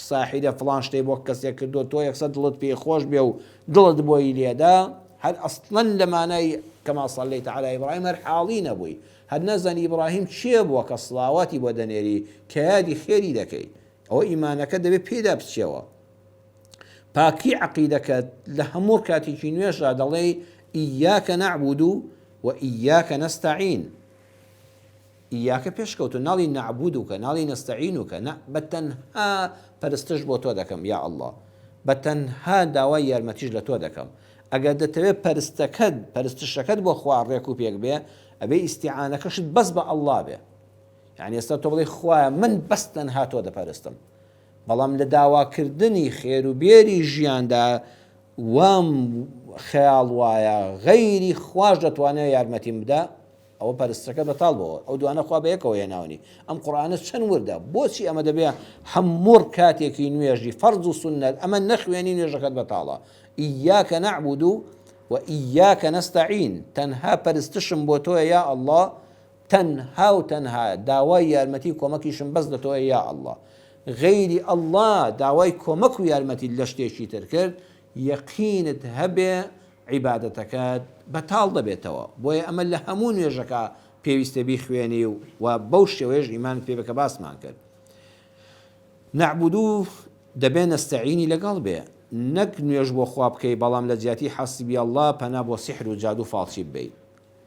ساحیرە فڵان شتەی بۆ کەسێک کردو تۆ یەکسەر دڵت پێی خۆش بێ و دڵت بۆی لێدا، هەر ئەسڵەن لە مانای کەما صەلەیتە عەلا ئیبراهیم هەر حاڵی نەبووی، هەر نەزانی ئیبراهیم چییە بووە کە سڵاواتی بۆ دەنێری کە یادی خێری دەکەی. ئەوە ئیمانەکە دەبێت پێدا بچێەوە. پاکی عەقیدەکەت لە هەموو کاتێکی نوێژدا دەڵێ ئیاکە نەعبود و ئیاکە نەستەعین، ئیاکە پێشکەوتو ناڵی نەعبودوکە ناڵی نەستەعینوکە بە تەنها پەرستش بۆ تۆ دەکەم یا ئەڵڵا بە تەنها داوای یارمەتیش لە تۆ دەکەم ئەگەر دەتەوێت پەرستشەکەت بۆ خوا ڕێک و پێک بێ ئەبێ ئیستیعانەکەشت بەس بە ئەڵڵا بێ یعنی ئێستا تۆ بڵێ خوایە من بەس تەنها تۆ دەپەرستم بەڵام لە داواکردنی خێر و بێری ژیاندا وام خەیاڵ وایە غەیری خوش دەتوانێت یارمەتیم بدە ئەوە پەرستەکە بەتاڵ بەوە ئەو دوانە خوا بە یەکەوە هێناونی ئەم قورئانە چەند وردە بۆچی ئەمە دەبێ هەموو کاتێکی نوێژی فەرض و سوننەت ئەمە نەخوێنی نوێژەکەت بەتاڵە ئیاکە نەعبود و ئیاکە نەستەعین تەنها پەرستشم بۆ تۆیە یا ئەڵڵا تەنها و تەنها داوای یارمەتی کۆمەکیشم بەس لە تۆیە یا ئەڵڵا غەیری ئەڵڵا داوای کۆمەک و یارمەتی لە شتێکی تر کرد یەقینت هەبێ عیبادەتەکەت بەتاڵ دەبێتەوە بۆیە ئەمە لە هەموو نوێژەکە پێویستە بیخوێنی و بەو شێوەیەش ئیمانت پێ بکە باسمان کرد نەعبودو دەبێ نەستەعینی لەگەڵ بێ نەک نوێژ بۆ خوا بکەی بەڵام لە جیاتی حەسبی ئەڵڵا پەنا بۆ سیحر و جادو فاڵچی ببەی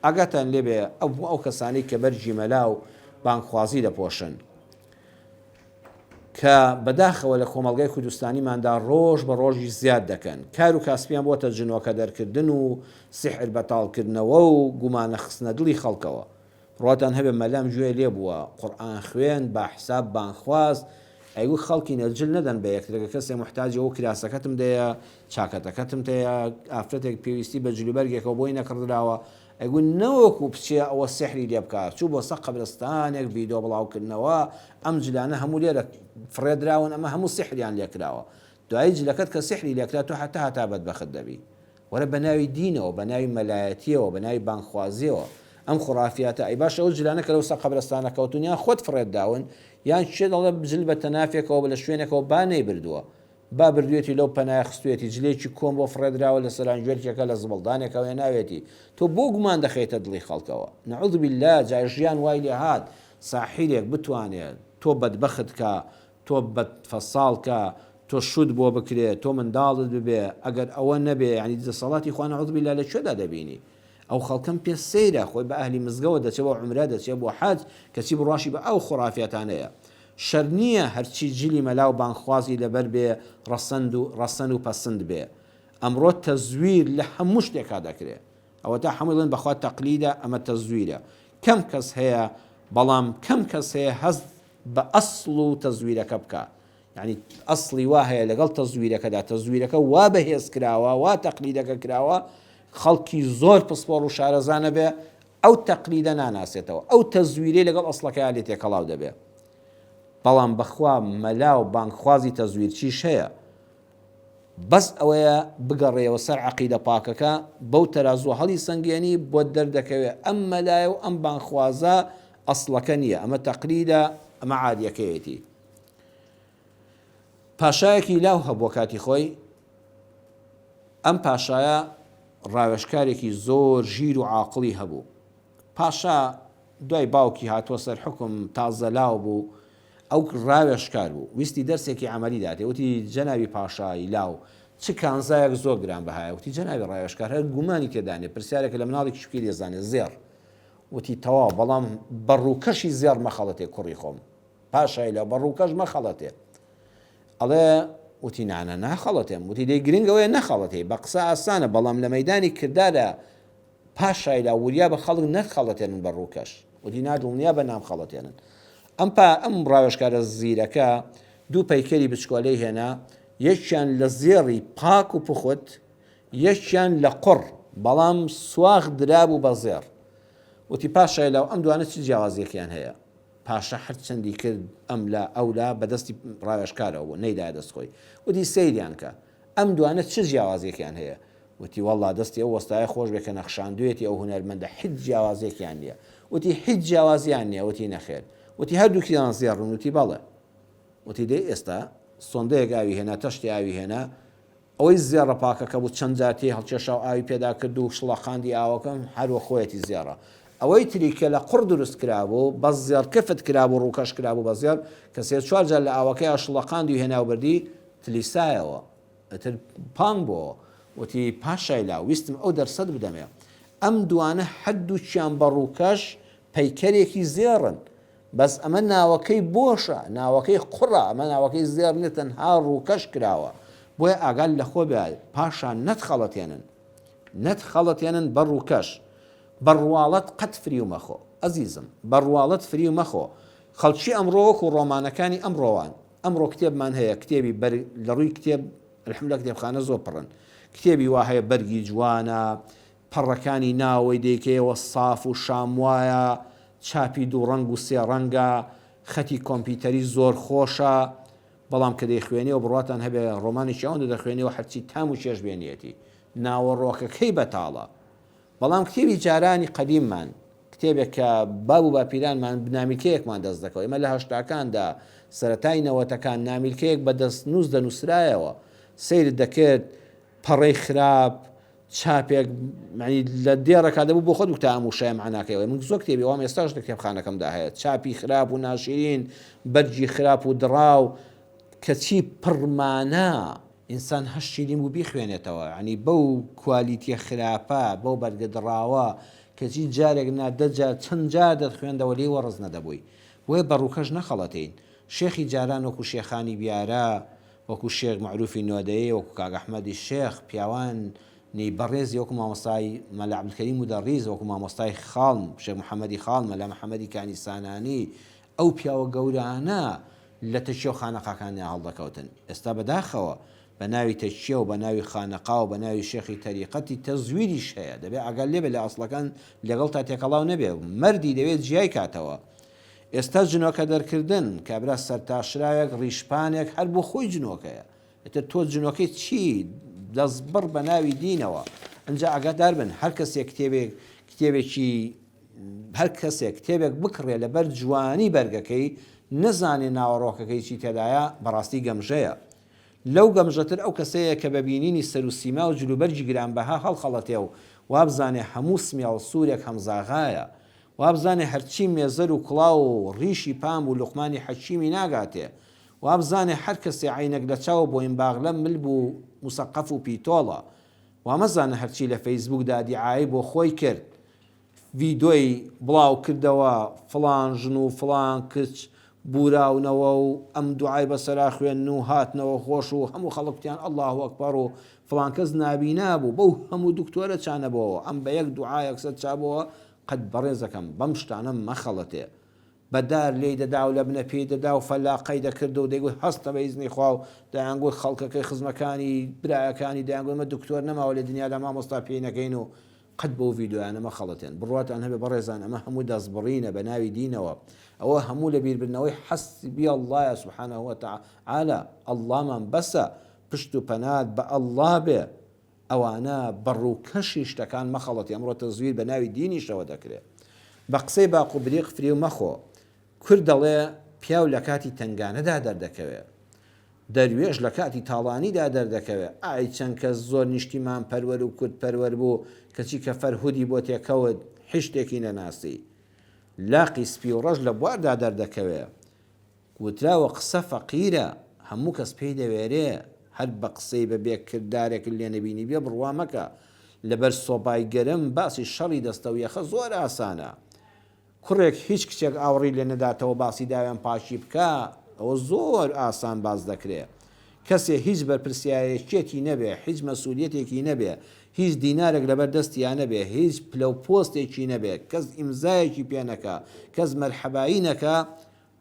ئەگەتان لێبێ ئەو کەسانی کە بەرجی مەلا و بانگخوازی دەپۆشن کە بەداخەوە لە کۆمەڵگەی کوردستانیماندا ڕۆژ بە ڕۆژی زیاد دەکەن کار و کاسپیان بۆتە جنۆکە دەرکردن و سحر بەتاڵکردنەوە و گومانە خستنە دڵی خەڵکەوە ڕۆتان هەبێ مەلام گوێ لێ بووە قورئان خوێن با حساب بانخواز ئەیگو خەڵکی نەجل نەدەن بە یەکترەکە کەسێ محتاجە و کراسەکەتم دەیە چاکەتەکەتم تەیە ئافرەتێک پێویستی بە جلوبەرگێکەوە بۆی نەکردراوە ئەیگو نەوەکو بچێ ئەوە سحری لێ بکات چوو بۆ سەق قەبرستانێک ڤیدۆ بڵاوکردنەوە ئەم جلانە هەموو لێرە فڕێدراون ئەمە هەموو سحریان لێکراوە دوایی جلەکەت کە سحری لێکرا تۆ هەتا بەدبەخت دەبی وەرە بە ناوی دینەوە بە ناوی مەلایەتیەوە بە ناوی بانخوازیەوە ئەم خوڕافیاتە ئەی باشە ئەو جلانە کە لەو سەق قەبرستانە کەوتونیان خۆت فڕێدداون یان شێ دەڵێ بجل بە تەنافێکەوە لە شوێنێکەوە با نەیبردووە با بردوێتی لەو پەنای خستوێتی جلێکی کۆم بۆ فڕێدراوە لە سەرانجوێرکێکە لە زبڵدانێکەوە ناوێتی تۆ بۆ گومان دەخەیتە دڵی خەڵکەوە نەعوذ بالله جا ژیان وای لێ هات ساحیرێک بتوانێت تۆ بەدبەخت کە تۆ بەفەساڵ کە تۆ شود بۆ بکرێت تۆ منداڵت ببێ ئەگەر ئەوە نەبێ ینی دەسەڵاتی خوا نەعوذ بالله لە کوێدا دەبینی ئەو خەڵکەم پێ سەیرە خۆی بە ئەهلی مزگەوت دەچێت بۆ عومرە دەچێت بۆ حەج کەچی بڕاشی بە ئەو خوڕافیاتانەیە شەر نییە هەرچی جلی مەلا و بانخوازی لەبەر بێ ڕەسەن و پەسند بێ ئەمڕۆ تەزویر لە هەموو شتێکا دەکرێت ئەوە تا هەمووڵن بەخوا تەقلیدە ئەمە تەزویرە کەم کەس هەیە بەڵام کەم کەس هەیە هەست بە ئەسڵ و تەزویرەکە بکە یعنی ئەسڵی وا هەیە لەگەڵ تەزویرەکەدا تەزویرەکە وا بەهێز کراوە وا تەقلیدەکە کراوە خەڵکی زۆر پسپۆڕ و شارەزانە بێ ئەو تەقلیدە ناناسێتەوە ئەو تەزویرەی لەگەڵ ئەسڵەکە لێ تێکەڵاو دەبێ بەڵام بەخوا مەلا و بانگخوازی تەزویر چیش هەیە بەس ئەوەیە بگەڕێەوە سەر عەقیدە پاکەکە بەو تەرازوە هەڵی سنگێنی بۆ دەردەکەوێت ئەم مەلایە و ئەم بانگخوازە ئەسڵەکە نییە ئەمە تەقلیدە ئەمە عادیەکەیەتی پاشایەکی لاو هەبووە کاتی خۆی ئەم پاشایە ڕاوێژکارێکی زۆر ژیر و عاقڵی هەبوو پاشا دوای باوکی هاتووە سەر حکم تازە لاو بوو ئەو ڕاوێژکار بوو ویستی دەرسێکی عملی داتێ وتی جەناوی پاشای لاو چ کانزایەک زۆر گران بەهایە وتی جەناوی ڕاوێژکار هەر گومانی تێدانێ پرسیارێکە لە مناڵێکی شکی لێزانێ زێڕ وتی تەواو بەڵام بەڕووکەشی زێڕ مەخەڵەتێ کوڕی خۆم پاشای لاو بەڕووکەش مەخەڵەتێ ئەڵێ وتی نانە ناخەڵەتێم وتی دەی گرنگەوەی نەخەڵەتێ بە قسە ئاسانە بەڵام لە مەیدانی کردارە پاشای لا وریا بە خەڵک نەخەڵەتێنن بەڕووکەش وتی نادڵنیا بە نام خەڵەتێنن ئەم ڕاوێژکارە زیرەکە دوو پەیکەری بچکۆلەی هێنا یەکیان لە زێڕی پاک و پوخت یەکیان لە قڕ بەڵام سواغ درابوو بە زێڕ وتی پاشای لاو ئەم دوانە چ جیاوازیەکیان هەیە پاشا هەر چەندی کرد ئەم لا ئەولا بەدەستی ڕاوێژکارەوە بوو نەیدایە دەستخۆی وتی سەیریان کە ئەم دوانە چ جیاوازیەکیان هەیە وتی وەڵڵا دەستی ئەو وەستایە خۆش بێ کە نەخشاندوێتی ئەو هونەرمەندە هیچ جیاوازیەکیان نییە وتی هیچ جیاوازیان نییە وتی نەخێر وتی هەردووکیان زێڕن وتی بەڵێ وتی دەی ئێستا سۆندەیەک ئاوی هێنا تەشتی ئاوی هێنا ئەوەی زێڕە پاکەکە بوو چەند جاتی هەڵکێشا و ئاوی پێدا کرد و شڵەقاندی ئاوەکەم هەروە خۆیەتی زێڕە ئەوەی تریکە لە قڕ دروست کرابوو بە زێڕ کەفت کرابوو ڕووکەش کرابوو بە زێر کە سێ چوار جار لە ئاوەکەی شڵەقاندی و هێناوبەردی تلیسایەوە ئەتر پانگ بۆ وتی پاشای لا ویستم ئەو دەرسەد بدەمێ ئەم دوانە هەردووچیان بە ڕووکەش پەیکەرێکی زێڕن بەس ئەمە ناوەکەی بۆشە ناوەکەی قوڕە ئەمە ناوەکەی زێر نێت تەنها ڕووکەش کراوە بۆیە ئاگال لە خۆ بێ پاشان نەتخەڵەتێنن بە ڕووکەش بەڕواڵەت قەت فری و مەخۆ ئەزیزم بەڕواڵەت فری و مەخۆ خەڵکی ئەمڕۆ وەکو ڕۆمانەکانی ئەمڕۆوان ئەمڕۆ کتێبمان هەیە کتێبی لە ڕووی کتێب الحەمدوللا کتێبخانە زۆر پڕن کتێبی وا هەیە بەرگی جوانە پەڕەکانی ناوەی دەیکەوە ساف و شاموایە چاپی دوو ڕەنگ و سێ ڕەنگە خەتی کۆمپیوتەری زۆر خۆشە بەڵام کە دەیخوێنێ و بڕاتان هەبێ ڕۆمانێکی ئەوەندە دەخوێنێەوە هەرچی تام و چێژ بێنێتی ناوەڕۆکەکەی بەتاڵە بەڵام کتێبی جارانی قەدیممان کتێبێک کە باب و باپیرانمان نامیلکەیەکمان دەست دەکەوە ئێمە لە هەشتاکاندا سەرەتای نەوەتەکان نامیلکەیەک بە دەست نووس دەنووسرایەوە سەیرت دەکرد پەڕەی خراپ چاپێک لە دێڕەکە دەبوو بۆ خۆت و تاموشای معناکەوە من زۆر کتێبی وام ئێستاش لە کتێبخانەکەمدا هەیە چاپی خراپ و ناشرین بەرجی خراپ و دڕاو کەچی پڕمانە ئینسان هەشتی لیم و بیخوێنێتەوە ینی بەو کوالیتیە خراپە بەو بەرگە دڕاوە کەچی جارێک نادەجار چەند جار دەتخوێندەوە لێ وەڕز نەدەبووی وێ بەڕووکەش نەخەڵەتین شێخی جاران وەکو شێخانی بیارە وەکو شێخ معروفی نۆدەیە وەکو کاک ئەحمەدی شێخ پیاوان نی بەڕێزی وەکو مامۆستای مەلا عەبدولکەریم مودەڕیز وەکو مامۆستای خاڵم شێخ محەممەدی خاڵ مەلا محەممەدی کانی سانانی ئەو پیاوە گەورانە لە تەشیە و خانەقاکانیان هەڵدەکەوتن ئێستا بەداخەوە بە ناوی تەشیە و بە ناوی خانەقا و بە ناوی شێخی تەریقەتی تەزویریش هەیە دەبێت ئەگەر لێبێ لە ئەسڵەکان لەگەڵ تا تێکەڵاو نەبێ مەردی دەوێت جیای کاتەوە ئێستا جنۆکە دەرکردن کابرا سەرتاشراوێک ڕیشپانێک هەر بۆ خۆی جنۆکەیە ئێتر تۆ جنۆکەی چی دەستبڕ بە ناوی دینەوە ئەنجا ئاگادار بن هەر کەسێک کتێبێکی هەر کەسێک کتێبێک بکڕێ لەبەر جوانی بەرگەکەی نەزانێ ناوەڕۆکەکەی چی تێدایە بەڕاستی گەمژەیە لەو گەمژەتر ئەو کەسەیە کە بەبینینی سەر و سیما و جلوبەرجی گرانبەها هەڵخەڵەتێ و وابزانێ هەموو سمیا و سوورێک هەمزاغایە وابزانێ هەرچی مێزەر و کڵاو و ڕیشی پام و لوقمانی حەکیمی ناگاتێ وابزانێ هەر کەسێ عینەک لە چاوە بۆ ئیمباغلە ملب و مسەقەف و پیتۆڵە وامەزانە هەرچی لە فەیسبوکدا دیعایی بۆ خۆی کرد ڤیدۆی بڵاو کردەوە فڵان ژن و فڵان کچ بوراونەوە و ئەم دوعای بەسەرا خوێن و هاتنەوە خۆش و هەموو خەڵکتیان ئەڵڵاهو ئەکبەر و فڵان کەس نابینا بوو بەو هەموو دکتۆرە چانەبەوە ئەم بە یەک دوعایەک سەد چابەوە قەت بەڕێزەکەم بەم شتانە مەخەڵەتێ بەدار لێی دەدا و لە بنە پێی دەدا و فەلاقەی دەکرد و دەیگوت هەستە بە ئیزنی خوا و دەیانگوت خەڵکەکەی خزمەکانی برایەکانی دەیانگوت مە دکتۆر نەماوە لە دنیادا مامۆستا پێی نەکەین و قەت بەو ڤیدۆیانە مەخەڵەتێن بڕواتان هەبێ بەڕێزان ئەمە هەموو دەستبڕینە بە ناوی دینەوە ئەوە هەموو لە بیربردنەوەی حەسبی ئەڵڵایە سوبحانەه وتەعالە ئەڵڵامان بەسە پشت و پەنات بە ئەڵڵا بێ ئەوانە بەڕووکەشی شتەکان مەخەڵەتی ئەمڕۆ تەزویر بە ناوی دینیشەوە دەکرێت بە قسەی باق و بریق فری و مەخۆ کورد دەڵێ پیاو لە کاتی تنگانەدا دەردەکەوێت دەروێش لە کاتی تاڵانیدا دەردەکەوێت ئای چەند کەس زۆر نیشتیمان پەروەر و کورد پەروەر بوو کەچی کە فەرهودی بۆ تێکەوت هیچ نەناسی لاقی سپی و ڕەش لە بواردا دەردەکەوێت وتراوە قسە فەقیرە هەموو کەس پێی دەوێرێ هەر بە قسەی بەبێ کردارێک لێ نەبینی بێ بڕوا مەکە لەبەر سۆبای گەرم باسی شەڕی دەستەویەخە زۆر ئاسانە کوڕێک هیچ کچێک ئاوڕی لێ نەداتەوە باسی داوێن پاشی بکە ئەوە زۆر ئاسان باز دەکرێت کەسێ هیچ بەرپرسیارێکێتی نەبێ هیچ مەسئولیەتێکی نەبێ هیچ دینارێک لەبەر دەستیان نەبێ هیچ پلە و پۆستێکی نەبێ کەس ئیمزایەکی پێ نەکا کەس مەرحەبایی نەکا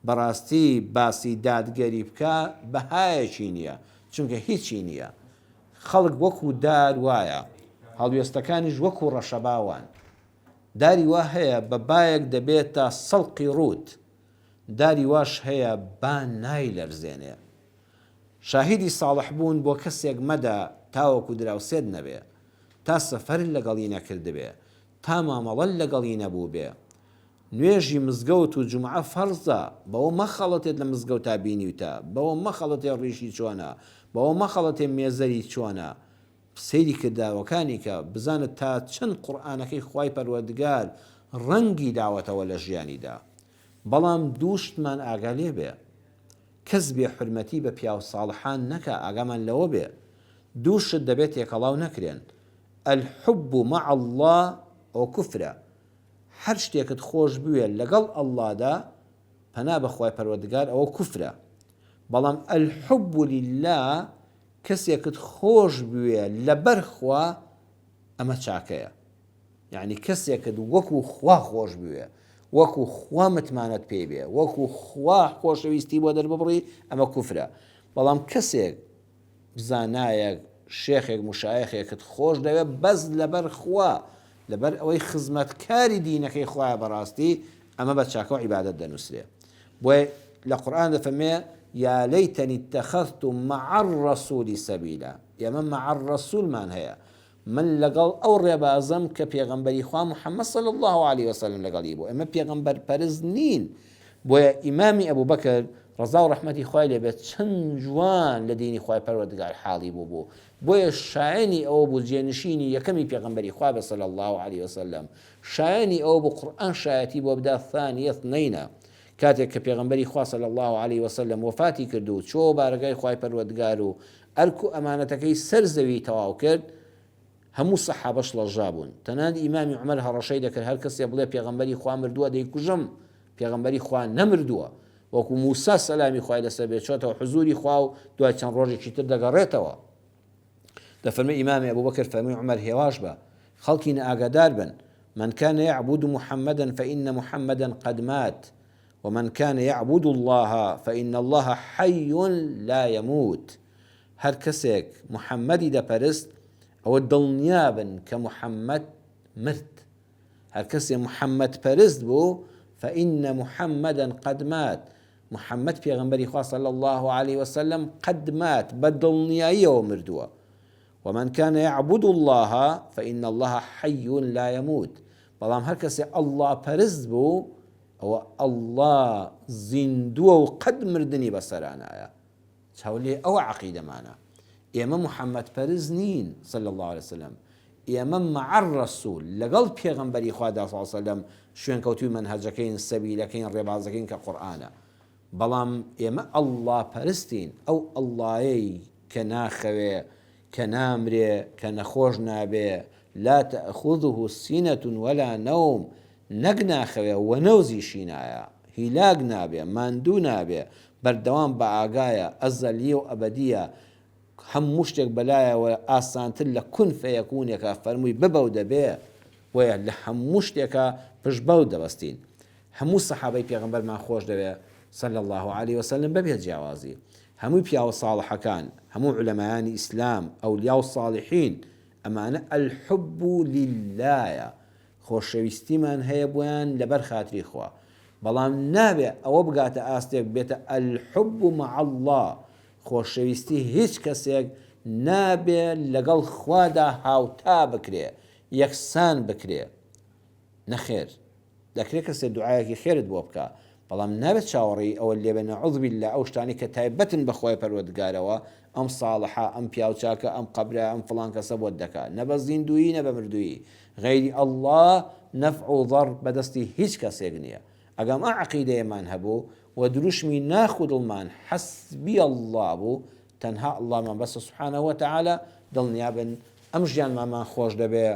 بەڕاستی باسی دادگەری بکە بەهایەکی نییە چونکە هیچی نییە خەڵک وەکو دار وایە هەڵوێستەکانیش وەکو ڕەشەباوان داری وا هەیە بە بایەک دەبێت تا سەڵقی ڕوت داری واش هەیە با نایلەرزێنێ شاهیدی ساڵح بوون بۆ کەسێک مەدە تاوەکو دراوسێت نەبێ تا سەفەر لەگەڵی نەکردبێ تا مامەڵەن لەگەڵی نەبوو بێ نوێژی مزگەوت و جومعە فەرزە بەوە مەخەڵەتێت لە مزگەوتا بینیوتە بەوە مەخەڵەتێ ڕیشی چۆنە بەوە مەخەڵەتێ مێزەری چۆنە سەیری کرداوەکانی کە بزانت تا چەند قورئانەکەی خوای پەروەردگار ڕەنگی داوەتەوە لە ژیانیدا بەڵام دووشتمان ئاگا لێ بێ کەس بێ حرمەتی بە پیاو ساڵحان نەکە ئاگامان لەوە بێ دووشت دەبێت تێکەڵاو نەکرێن الحب مع الله ئەو کوفرە هەر شتێکت خۆش بوێ لەگەڵ ئەڵڵادا پەنا بەخوای پەروەردگار ئەوە کوفرە. بەڵام الحب لله کەسێکت خۆش بوێ لەبەر خوا ئەمە چاکەیە. یعنی کەسێکت وەکو خوا خۆش بوێ، وەکو خوا متمانەت پێ بێ، وەکو خوا خۆشەویستی بۆ دەرببڕی، ئەمە کوفرە. بەڵام کەسێک زانایەک شێخێک مشایخێکت خۆش دەوێت بەس لەبەر خوا، لەبەر ئەوەی خزمەتکاری دینەکەی خوایە بەڕاستی، ئەمە بە چاکە و عیبادەت دەنووسرێ. بۆیە لە قورئان دەفەرمێ یا لەیتەنی اتەخەذت مع الرەسوول سەبیلا، ئێمە مع الرەسوولمان هەیە، من لەگەڵ ئەو ڕێبازەم کە پێغەمبەری خوا محەممەد صلی الله عليه وسلم لەگەڵی بوو. ئێمە پێغەمبەر پەرست نین. بۆیە ئیمامی ئەبوو بەکر ڕەزا و ڕەحمەتی خوای لێبێت چەند جوان لە دینی خوای پەروەردگار حاڵی بوو. بۆیە شایەنی ئەوە بوو جێنشینی یەکەمی پێغەمبەری خوا بە صلی الله عليه وسلم، شایەنی ئەوە بوو قورئان شایەتی بۆ بدا ثانیە اثنەینە. کاتێک کە پێغەمبەری خوا صلی الله عليه وسلم وفاتی کرد و چۆ بارگای خوای پەروەردگار و ئەرک و ئەمانەتەکەی سەر زەوی تەواو کرد، هەموو سەحابەش لەژا بوون. تەنانەت ئیمامی عومەر هەڕەشەی دەکرد هەر کەسێ بڵێ پێغەمبەری خوا مردووە دەیکوژم، پێغەمبەری خوا نەمردووە، وەکو موسا سەلامی خوای لەسەر بێت چۆتەوە حزوری خوا و دوای چەند ڕۆژێکی تر دەگەڕێتەوە. دەفەرمێ ئیمامی ئەبوبەکر فەرمووی عومەر هێواش بە، خەڵکی ئاگادار بن، من كان يعبد محمدا فإن محمدا قد مات ومن كان يعبد الله فإن الله حي لا يموت. هەر کەسێک محەممەدی دەپەرست ئەوە دڵنیابن کە محەممەد مرد. هەر کەسێ محەممەد پەرست بوو فإن محمدا قد مات، محەممەد پێغەمبەری خوا صلی الله عليه وسلم قد مات، بە دڵنیاییەوە مردووە. ومن كان يعبد الله فإن الله حي لا يموت. بەڵام هەر کەسێ ئەڵڵا پەرست بوو ئەوە ئەڵڵا زیندووە و قەد مردنی بەسەرانایە. چاولێ ئەوە عەقیدەمانە. ئێمە محەممەد پەرست نین صلی الله عليه وسلم، ئێمە مع الرەسوول لەگەڵ پێغەمبەری خوادا صلی الله عليه وسلم شوێن کەوتوی مەنهەجەکەین، سەبیلەکەین، ڕێبازەکەین کە قورئانە. بەڵام ئێمە ئەڵڵا پەرستین، ئەو ئەڵڵایەی کە ناخەوێ، کە نامرێ، کە نەخۆش نابێ، لا تأخذه سینة ولا نوم، نەک ناخەوێ و نەوزیشی نایە، هیلاک نابێ، ماندوو نابێ، بەردەوام بە ئاگایە، ئەزەلیە و ئەبەدیە، هەموو شتێک بەلایەوە ئاسانتر لە کون فەیەکونێکە فەرمووی ببە و دەبێ. وەیە لە هەموو شتێکە پشت بەو دەبەستین. هەموو سەحابەی پێغەمبەرمان خۆش دەوێ صلی الله عليه وسلم بەبێ جیاوازی. هەمووی پیاوە ساڵحەکان، هەموو عولەمایانی ئیسلام، ئەولیا و ساڵحین، ئەمانە الحب للهە، خۆشەویستیمان هەیە بۆیان لەبەر خاتری خوا. بەڵام نابێ ئەوە بگاتە ئاستێک بێتە الحب مع الله، خۆشەویستی هیچ کەسێک نابێ لەگەڵ خوادا هاوتا بکرێ، یەکسان بکرێ. نەخێر، دەکرێت کەسێ دوعایەکی خێرت بۆ بکە، بەڵام نابێت چاوەڕێی ئەوە لێبێ نەعوذ بالله ئەو شتانی کە تایبەتن بەخوای پەروەردگارەوە، ئەم ساڵحە، ئەم پیاوچاکە، ئەم قەبرە، ئەم فڵان کەسە بۆت دەکات، نە بە زیندویی نە بە مردووی. غەیری ئەڵڵا نەفع و ضەر بەدەستی هیچ کەسێک نییە. ئەگەم ئەم عەقیدەیەمان هەبوو و دروشمی ناخ و دڵمان حەسبی ئەڵڵا بوو، تەنها ئەڵڵامان بەسە سوبحانەهو وتەعالا، دڵنیابن ئەم ژیانمان خۆش دەبێ،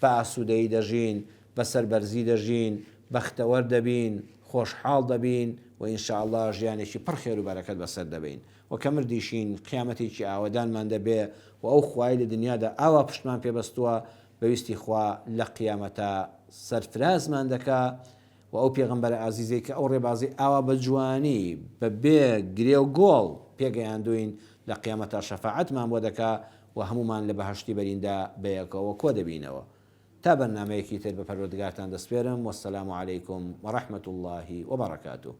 بە ئاسوودەیی دەژین، بە سەربەرزی دەژین، بەختەوەر دەبین، خۆشحاڵ دەبین و ئینشاء الله ژیانێکی پڕ خێر و بەرەکەت بەسەر دەبین. و کە مردیشین قیامەتێکی ئاوەدانمان دەبێ و ئەو خوای لە دنیادا ئاوا پشتمان پێبەستووە، بەویستی خوا لە قیامەتە سەرفرازمان دەکا و ئەو پێغەمبەرە ئازیزەی کە ئەو ڕێبازی ئاوا بە جوانی بەبێ گرێ و گۆڵ پێگەیاندوین لە قیامەتە شەفاعەتمان بۆ دەکا و هەمومان لە بەهەشتی بەریندا بەیەکەوە کۆ دەبینەوە. تا بەرنامەیەکی تر بە پەروەردگارتان دەسپێرم. وەسەلام عەلەیکم وەڕەحمەتوڵڵاهی وەبەڕەکاتوه.